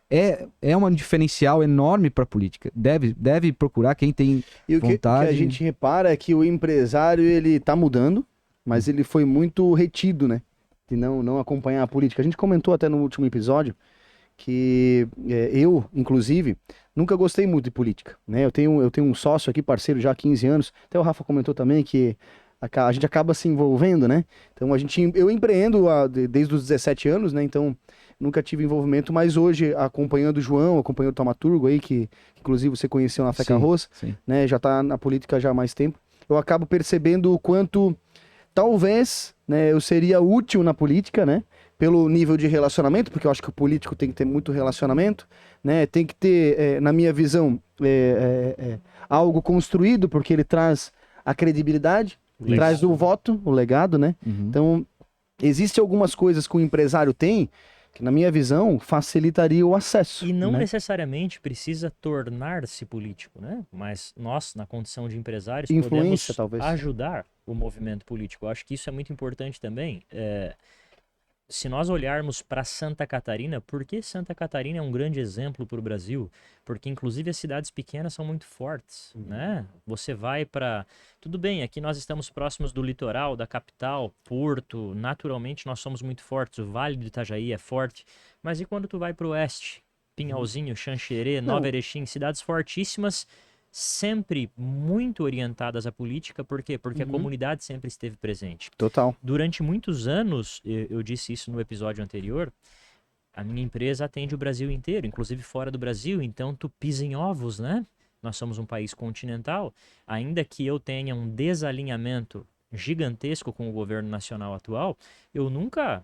é um diferencial enorme para a política. Deve procurar quem tem vontade. E o que a gente repara é que o empresário, ele tá mudando, mas ele foi muito retido, né? De não acompanhar a política. A gente comentou até no último episódio que eu, inclusive, nunca gostei muito de política, né? Eu tenho um sócio aqui, parceiro já há 15 anos, até o Rafa comentou também que a gente acaba se envolvendo, né? Então eu empreendo desde os 17 anos, né? Então nunca tive envolvimento, mas hoje acompanhando o João, acompanhando o Taumaturgo aí, que inclusive você conheceu na Feca Arroz, né? Já tá na política já há mais tempo. Eu acabo percebendo o quanto talvez, né, eu seria útil na política, né? Pelo nível de relacionamento, porque eu acho que o político tem que ter muito relacionamento, né? Tem que ter, na minha visão, algo construído, porque ele traz a credibilidade, traz o voto, o legado, né? Uhum. Então, existem algumas coisas que o empresário tem que na minha visão facilitaria o acesso. E não né? necessariamente precisa tornar-se político, né? Mas nós, na condição de empresários, Influência, podemos talvez. ajudar o movimento político. Eu acho que isso é muito importante também. Se nós olharmos para Santa Catarina, por que Santa Catarina é um grande exemplo para o Brasil? Porque, inclusive, as cidades pequenas são muito fortes, né? Você vai para... Tudo bem, aqui nós estamos próximos do litoral, da capital, Porto, naturalmente nós somos muito fortes, o Vale do Itajaí é forte, mas e quando tu vai para o oeste? Pinhalzinho, Xanxerê, Nova Erechim, cidades fortíssimas, sempre muito orientadas à política, por quê? Porque a comunidade sempre esteve presente. Total. Durante muitos anos, eu disse isso no episódio anterior, a minha empresa atende o Brasil inteiro, inclusive fora do Brasil, então tu pisa em ovos, né? Nós somos um país continental, ainda que eu tenha um desalinhamento gigantesco com o governo nacional atual, eu nunca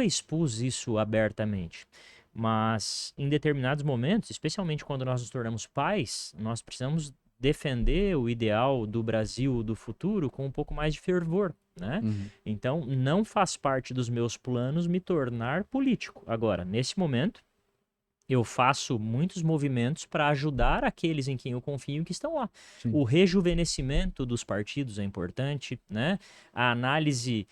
expus isso abertamente. Mas em determinados momentos, especialmente quando nós nos tornamos pais, nós precisamos defender o ideal do Brasil do futuro com um pouco mais de fervor, né? Então, não faz parte dos meus planos me tornar político. Agora, nesse momento, eu faço muitos movimentos para ajudar aqueles em quem eu confio que estão lá. Sim. O rejuvenescimento dos partidos é importante, né? A análise...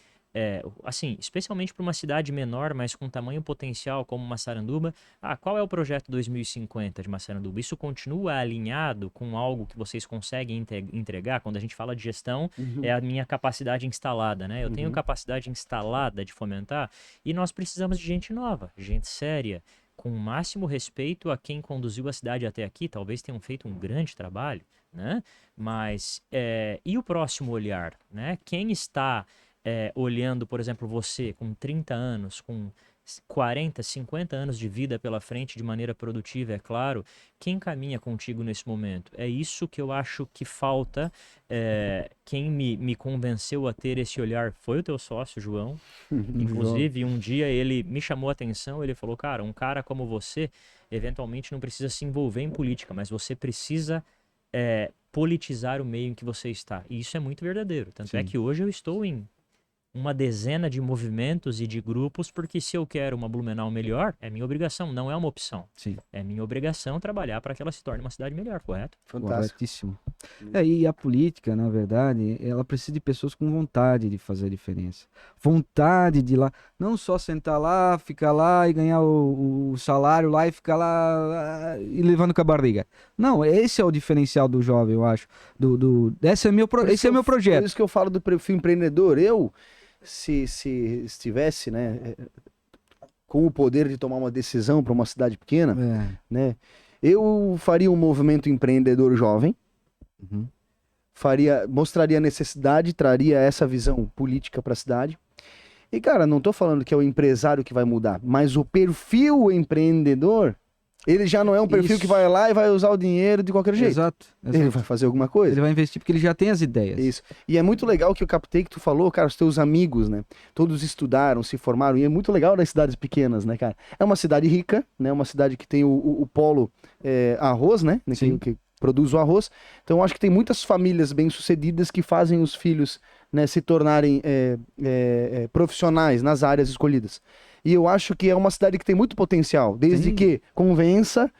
assim, especialmente para uma cidade menor, mas com tamanho potencial como Massaranduba, qual é o projeto 2050 de Massaranduba? Isso continua alinhado com algo que vocês conseguem entregar? Quando a gente fala de gestão, é a minha capacidade instalada, né? Eu tenho capacidade instalada de fomentar e nós precisamos de gente nova, gente séria, com o máximo respeito a quem conduziu a cidade até aqui, talvez tenham feito um grande trabalho, né? Mas, e o próximo olhar, né? Quem está... olhando, por exemplo, você com 30 anos, com 40, 50 anos de vida pela frente de maneira produtiva, é claro, quem caminha contigo nesse momento? É isso que eu acho que falta. Quem me convenceu a ter esse olhar foi o teu sócio, João. Inclusive, um dia ele me chamou a atenção, ele falou, cara, um cara como você, eventualmente não precisa se envolver em política, mas você precisa... politizar o meio em que você está. E isso é muito verdadeiro. Tanto é que hoje eu estou em uma dezena de movimentos e de grupos, porque se eu quero uma Blumenau melhor, é minha obrigação, não é uma opção. Sim. É minha obrigação trabalhar para que ela se torne uma cidade melhor, correto? Fantástico. Corretíssimo. E a política, na verdade, ela precisa de pessoas com vontade de fazer a diferença. Vontade de ir lá, não só sentar lá, ficar lá e ganhar o salário lá e ficar lá e levando com a barriga. Não, esse é o diferencial do jovem, eu acho. Esse é meu projeto. Por isso que eu falo do perfil empreendedor. Eu, se estivesse, né, com o poder de tomar uma decisão para uma cidade pequena, né, eu faria um movimento empreendedor jovem, mostraria a necessidade, traria essa visão política para a cidade. E, cara, não tô falando que é o empresário que vai mudar, mas o perfil empreendedor, ele já não é um perfil que vai lá e vai usar o dinheiro de qualquer jeito. Exato. Ele vai fazer alguma coisa. Ele vai investir porque ele já tem as ideias. Isso. E é muito legal que eu captei que tu falou, cara, os teus amigos, né? Todos estudaram, se formaram. E é muito legal das cidades pequenas, né, cara? É uma cidade rica, né? Uma cidade que tem o polo arroz, né? Que produz o arroz. Então eu acho que tem muitas famílias bem-sucedidas que fazem os filhos, né, se tornarem profissionais nas áreas escolhidas. E eu acho que é uma cidade que tem muito potencial, desde que convença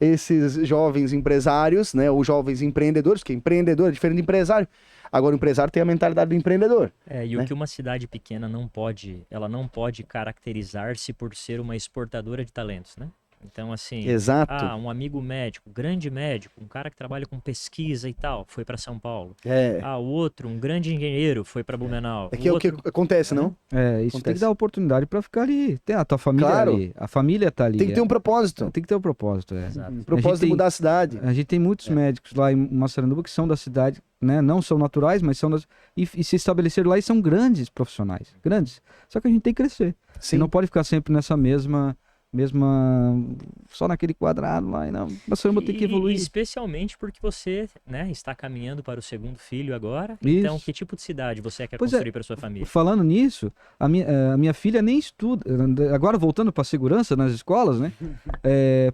esses jovens empresários, né, ou jovens empreendedores, que empreendedor é diferente de empresário. Agora o empresário tem a mentalidade do empreendedor. O que uma cidade pequena não pode, ela não pode caracterizar-se por ser uma exportadora de talentos, né? Então, assim, exato. Um amigo médico, grande médico, um cara que trabalha com pesquisa e tal, foi para São Paulo. O outro, um grande engenheiro, foi para Blumenau. É o que acontece, não? Isso tem que dar oportunidade para ficar ali. Tem a tua família ali, a família tá ali. Tem que ter um propósito. Tem que ter um propósito, Um propósito de mudar a cidade. A gente tem muitos médicos lá em Massaranduba que são da cidade, né? Não são naturais, mas são e se estabeleceram lá e são grandes profissionais, grandes. Só que a gente tem que crescer. Sim. E não pode ficar sempre nessa mesma só naquele quadrado lá, não. Massaranduba tem que evoluir. Especialmente porque você, né, está caminhando para o segundo filho agora. Isso. Então, que tipo de cidade você quer construir para sua família? Falando nisso, a minha filha nem estuda. Agora voltando para a segurança nas escolas, né?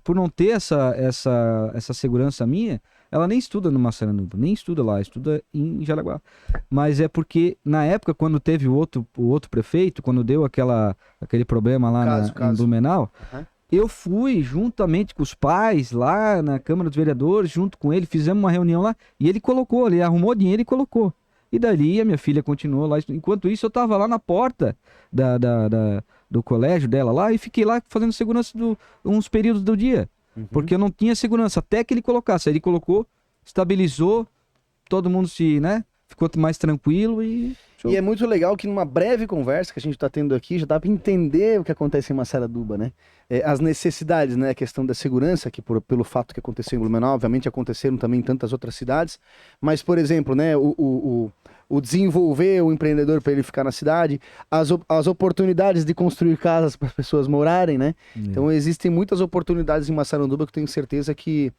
Por não ter essa segurança minha, ela nem estuda no Massaranduba, nem estuda lá, estuda em Jaraguá. Mas é porque, na época, quando teve o outro prefeito, quando deu aquele problema lá em Blumenau, eu fui juntamente com os pais lá na Câmara dos Vereadores, junto com ele, fizemos uma reunião lá, e ele colocou, ele arrumou dinheiro e colocou. E dali a minha filha continuou lá. Enquanto isso, eu estava lá na porta do colégio dela lá e fiquei lá fazendo segurança uns períodos do dia. Porque eu não tinha segurança, até que ele colocasse. Aí ele colocou, estabilizou, todo mundo ficou mais tranquilo e... E é muito legal que numa breve conversa que a gente está tendo aqui, já dá para entender o que acontece em Massaranduba, né? As necessidades, né? A questão da segurança, que pelo fato que aconteceu em Blumenau, obviamente aconteceram também em tantas outras cidades. Mas, por exemplo, né? O desenvolver o empreendedor para ele ficar na cidade, as oportunidades de construir casas para as pessoas morarem, né? Então existem muitas oportunidades em Massaranduba que eu tenho certeza que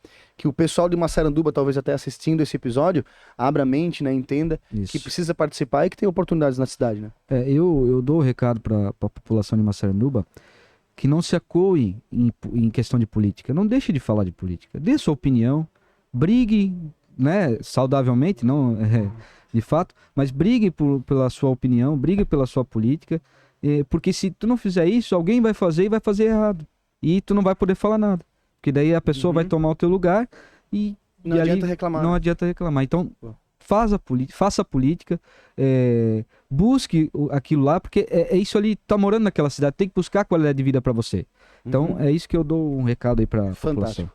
o pessoal de Massaranduba, talvez até assistindo esse episódio, abra a mente, né? Entenda que precisa participar e que tem oportunidades na cidade, né? Eu dou o recado para a população de Massaranduba que não se acoe em questão de política. Não deixe de falar de política. Dê sua opinião, brigue, né? Saudavelmente, não... de fato, mas brigue pela sua opinião, brigue pela sua política, porque se tu não fizer isso, alguém vai fazer e vai fazer errado. E tu não vai poder falar nada. Porque daí a pessoa vai tomar o teu lugar e... Não adianta reclamar. Não adianta reclamar. Então, faça política, busque aquilo lá, porque é isso ali, tá morando naquela cidade, tem que buscar qualidade de vida para você. Então, é isso que eu dou um recado aí para a população.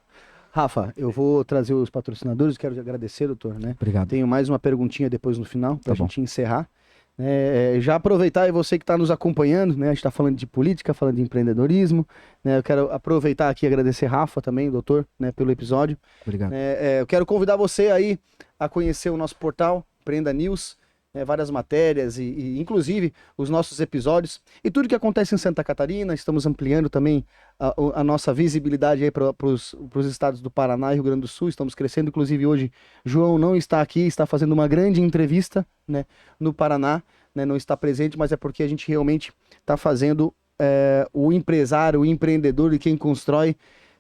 Rafa, eu vou trazer os patrocinadores, quero te agradecer, doutor, né? Obrigado. Tenho mais uma perguntinha depois no final, pra gente encerrar. Já aproveitar, e você que está nos acompanhando, né? A gente está falando de política, falando de empreendedorismo, né? Eu quero aproveitar aqui e agradecer Rafa também, doutor, né? Pelo episódio. Obrigado. Eu quero convidar você aí a conhecer o nosso portal, Empreenda News, várias matérias e inclusive os nossos episódios e tudo que acontece em Santa Catarina. Estamos ampliando também a nossa visibilidade aí para os estados do Paraná e Rio Grande do Sul. Estamos crescendo, inclusive hoje João não está aqui, está fazendo uma grande entrevista, né, no Paraná, né, não está presente, mas é porque a gente realmente está fazendo o empresário, o empreendedor e quem constrói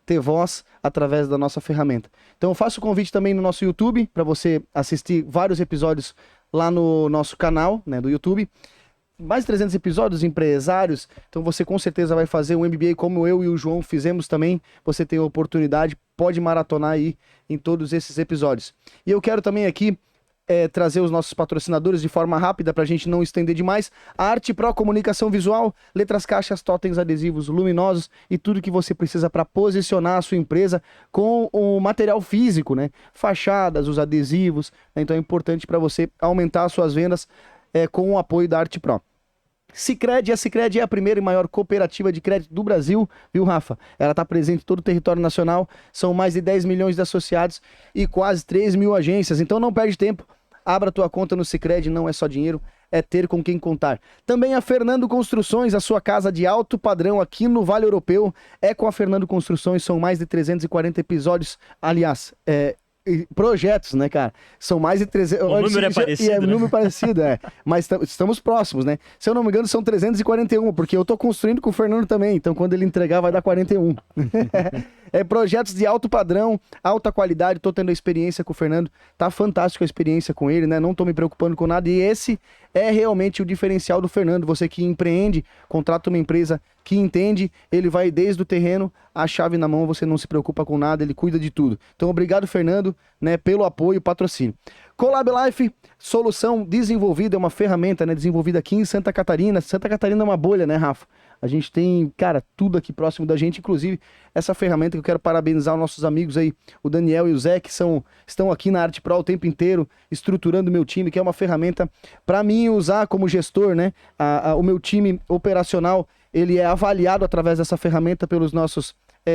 ter voz através da nossa ferramenta. Então eu faço o convite também no nosso YouTube para você assistir vários episódios lá no nosso canal, né, do YouTube. Mais de 300 episódios, empresários. Então você com certeza vai fazer um MBA como eu e o João fizemos também. Você tem a oportunidade, pode maratonar aí em todos esses episódios. E eu quero também aqui trazer os nossos patrocinadores de forma rápida para a gente não estender demais. A Arte Pro Comunicação Visual, letras, caixas, totens, adesivos luminosos e tudo que você precisa para posicionar a sua empresa com o material físico, né? Fachadas, os adesivos, né? Então é importante para você aumentar as suas vendas com o apoio da Arte Pro. Sicredi, a Sicredi é a primeira e maior cooperativa de crédito do Brasil, viu, Rafa? Ela está presente em todo o território nacional, são mais de 10 milhões de associados e quase 3 mil agências, então não perde tempo. Abra tua conta no Sicredi, não é só dinheiro, é ter com quem contar. Também a Fernando Construções, a sua casa de alto padrão aqui no Vale Europeu, é com a Fernando Construções, são mais de 340 episódios, aliás, projetos, né, cara? São mais de 300... O número é parecido, né? Número parecido, mas estamos próximos, né? Se eu não me engano, são 341, porque eu tô construindo com o Fernando também, então quando ele entregar vai dar 41. Projetos de alto padrão, alta qualidade, tô tendo a experiência com o Fernando, tá fantástica a experiência com ele, né? Não tô me preocupando com nada e esse é realmente o diferencial do Fernando. Você que empreende, contrata uma empresa que entende, ele vai desde o terreno, a chave na mão, você não se preocupa com nada, ele cuida de tudo. Então obrigado, Fernando, né, pelo apoio e patrocínio. Collab Life, solução desenvolvida, é uma ferramenta, né, desenvolvida aqui em Santa Catarina. Santa Catarina é uma bolha, né, Rafa? A gente tem, cara, tudo aqui próximo da gente, inclusive essa ferramenta que eu quero parabenizar os nossos amigos aí, o Daniel e o Zé, que estão aqui na Arte Pro o tempo inteiro, estruturando o meu time, que é uma ferramenta para mim usar como gestor, né? O meu time operacional, ele é avaliado através dessa ferramenta pelos nossos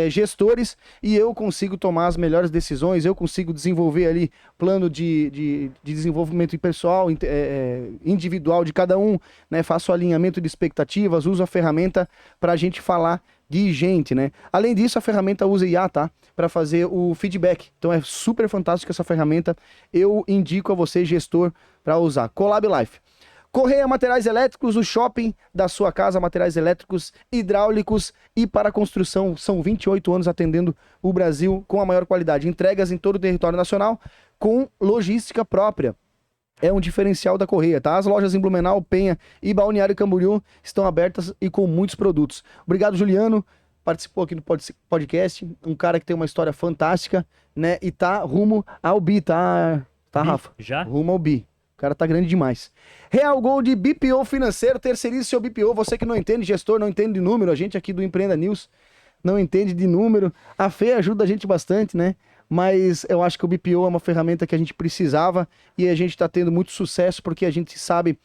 gestores e eu consigo tomar as melhores decisões, eu consigo desenvolver ali plano de desenvolvimento pessoal, individual de cada um, né? Faço alinhamento de expectativas, uso a ferramenta para a gente falar de gente, né? Além disso, a ferramenta usa IA, tá? Para fazer o feedback. Então é super fantástico essa ferramenta. Eu indico a você, gestor, para usar. Collab Life. Correia Materiais Elétricos, o shopping da sua casa, materiais elétricos, hidráulicos e para construção. São 28 anos atendendo o Brasil com a maior qualidade. Entregas em todo o território nacional com logística própria. É um diferencial da Correia, tá? As lojas em Blumenau, Penha e Balneário Camboriú estão abertas e com muitos produtos. Obrigado, Juliano. Participou aqui do podcast. Um cara que tem uma história fantástica, né? E tá rumo ao bi, tá, Rafa? Já? Rumo ao bi. O cara tá grande demais. Real Gold BPO Financeiro, terceirize seu BPO. Você que não entende gestor, não entende de número, a gente aqui do Empreenda News não entende de número. A Fê ajuda a gente bastante, né? Mas eu acho que o BPO é uma ferramenta que a gente precisava e a gente está tendo muito sucesso porque a gente sabe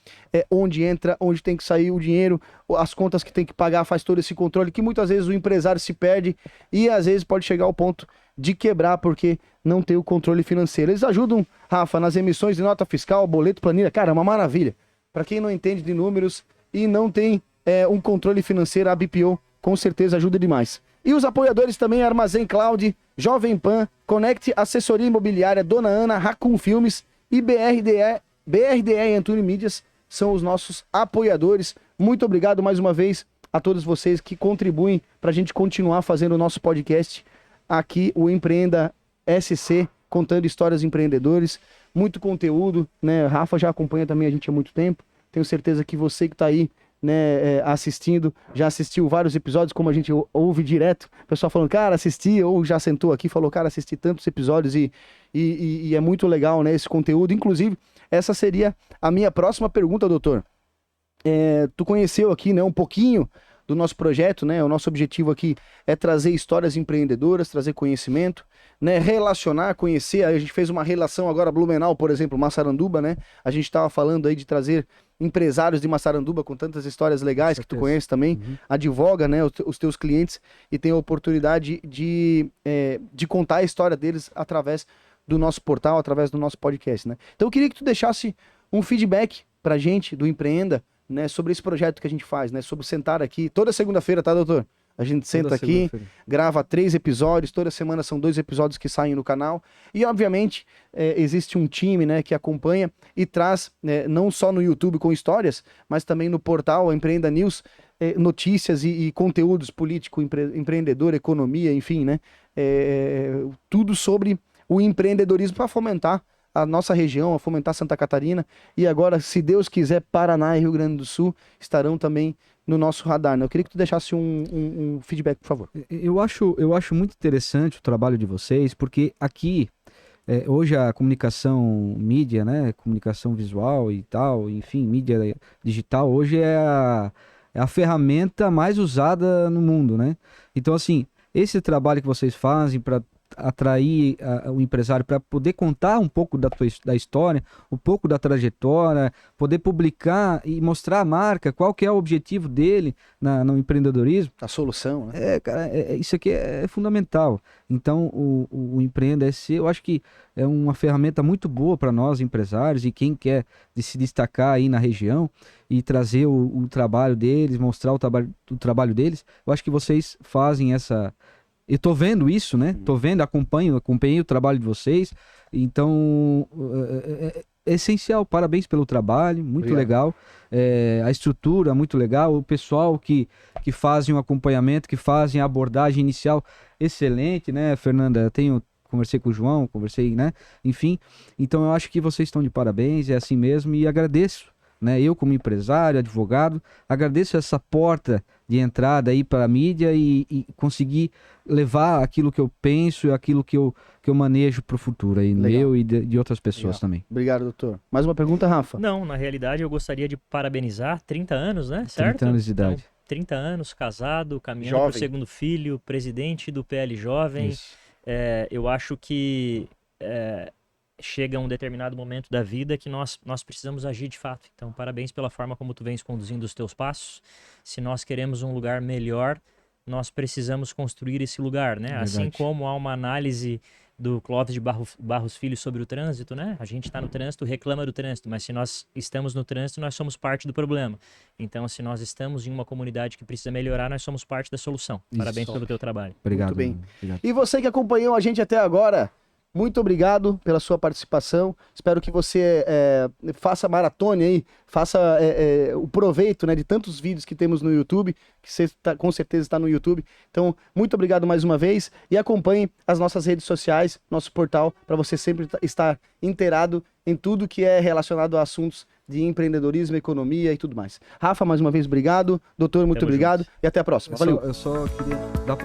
onde entra, onde tem que sair o dinheiro, as contas que tem que pagar, faz todo esse controle que muitas vezes o empresário se perde e às vezes pode chegar ao ponto de quebrar porque não tem o controle financeiro. Eles ajudam, Rafa, nas emissões de nota fiscal, boleto, planilha. Cara, é uma maravilha. Para quem não entende de números e não tem um controle financeiro, a BPO com certeza ajuda demais. E os apoiadores também, Armazém Cloud, Jovem Pan, Connect Assessoria Imobiliária, Dona Ana, Raccoon Filmes e BRDE e Antônio Mídias são os nossos apoiadores. Muito obrigado mais uma vez a todos vocês que contribuem para a gente continuar fazendo o nosso podcast aqui, o Empreenda SC, contando histórias de empreendedores, muito conteúdo, né? Rafa já acompanha também a gente há muito tempo. Tenho certeza que você que está aí, né, assistindo, já assistiu vários episódios, como a gente ouve direto, o pessoal falando, cara, assisti, ou já sentou aqui, falou, cara, assisti tantos episódios e é muito legal, né, esse conteúdo. Inclusive, essa seria a minha próxima pergunta, doutor. Tu conheceu aqui, né, um pouquinho do nosso projeto, né, o nosso objetivo aqui é trazer histórias empreendedoras, trazer conhecimento, né, relacionar, conhecer. A gente fez uma relação agora, Blumenau, por exemplo, Massaranduba, né, a gente estava falando aí de trazer empresários de Massaranduba com tantas histórias legais que tu conhece também, advoga, né, os teus clientes e tem a oportunidade de contar a história deles através do nosso portal, através do nosso podcast, né. Então eu queria que tu deixasse um feedback pra gente do Empreenda, né, sobre esse projeto que a gente faz, né, sobre sentar aqui toda segunda-feira, tá, doutor? A gente senta aqui, grava 3 episódios, toda semana são 2 episódios que saem no canal. E, obviamente, existe um time, né, que acompanha e traz, não só no YouTube com histórias, mas também no portal Empreenda News, notícias e conteúdos político, empreendedor, economia, enfim, né? Tudo sobre o empreendedorismo para fomentar a nossa região, a fomentar Santa Catarina. E agora, se Deus quiser, Paraná e Rio Grande do Sul estarão também no nosso radar, né? Eu queria que tu deixasse um feedback, por favor. Eu acho muito interessante o trabalho de vocês, porque aqui, hoje a comunicação mídia, né? Comunicação visual e tal, enfim, mídia digital, hoje é a ferramenta mais usada no mundo, né? Então, assim, esse trabalho que vocês fazem para atrair o empresário para poder contar um pouco da história, um pouco da trajetória, poder publicar e mostrar a marca, qual que é o objetivo dele no empreendedorismo. A solução, né? Cara, isso aqui é fundamental. Então, o Empreenda SC, eu acho que é uma ferramenta muito boa para nós, empresários, e quem quer se destacar aí na região e trazer o trabalho deles, mostrar o trabalho deles. Eu acho que vocês fazem essa... Eu tô vendo isso, né? Tô vendo, acompanhei o trabalho de vocês. Então, é essencial. Parabéns pelo trabalho, muito Obrigado. Legal. A estrutura, muito legal. O pessoal que fazem o acompanhamento, que fazem a abordagem inicial, excelente, né, Fernanda? Conversei com o João, conversei, né? Enfim, então eu acho que vocês estão de parabéns, é assim mesmo, e agradeço, né? Eu como empresário, advogado, agradeço essa porta de entrada aí para a mídia e conseguir levar aquilo que eu penso, aquilo que eu manejo para o futuro aí, meu e de outras pessoas também. Obrigado, doutor. Mais uma pergunta, Rafa? Não, na realidade eu gostaria de parabenizar 30 anos, né? Certo? 30 anos de idade. Então, 30 anos, casado, caminhando para o segundo filho, presidente do PL Jovem. Eu acho que chega um determinado momento da vida que nós precisamos agir de fato. Então, parabéns pela forma como tu vens conduzindo os teus passos. Se nós queremos um lugar melhor, nós precisamos construir esse lugar, né? Verdade. Assim como há uma análise do Clóvis de Barros Filho sobre o trânsito, né? A gente está no trânsito, reclama do trânsito, mas se nós estamos no trânsito, nós somos parte do problema. Então, se nós estamos em uma comunidade que precisa melhorar, nós somos parte da solução. Parabéns pelo teu trabalho. Obrigado. Muito bem. Obrigado. E você que acompanhou a gente até agora, muito obrigado pela sua participação. Espero que você faça maratone aí, faça o proveito, né, de tantos vídeos que temos no YouTube, que você com certeza está no YouTube. Então, muito obrigado mais uma vez e acompanhe as nossas redes sociais, nosso portal, para você sempre estar inteirado em tudo que é relacionado a assuntos de empreendedorismo, economia e tudo mais. Rafa, mais uma vez, obrigado. Doutor, muito obrigado. E até a próxima. Valeu. Eu só queria dar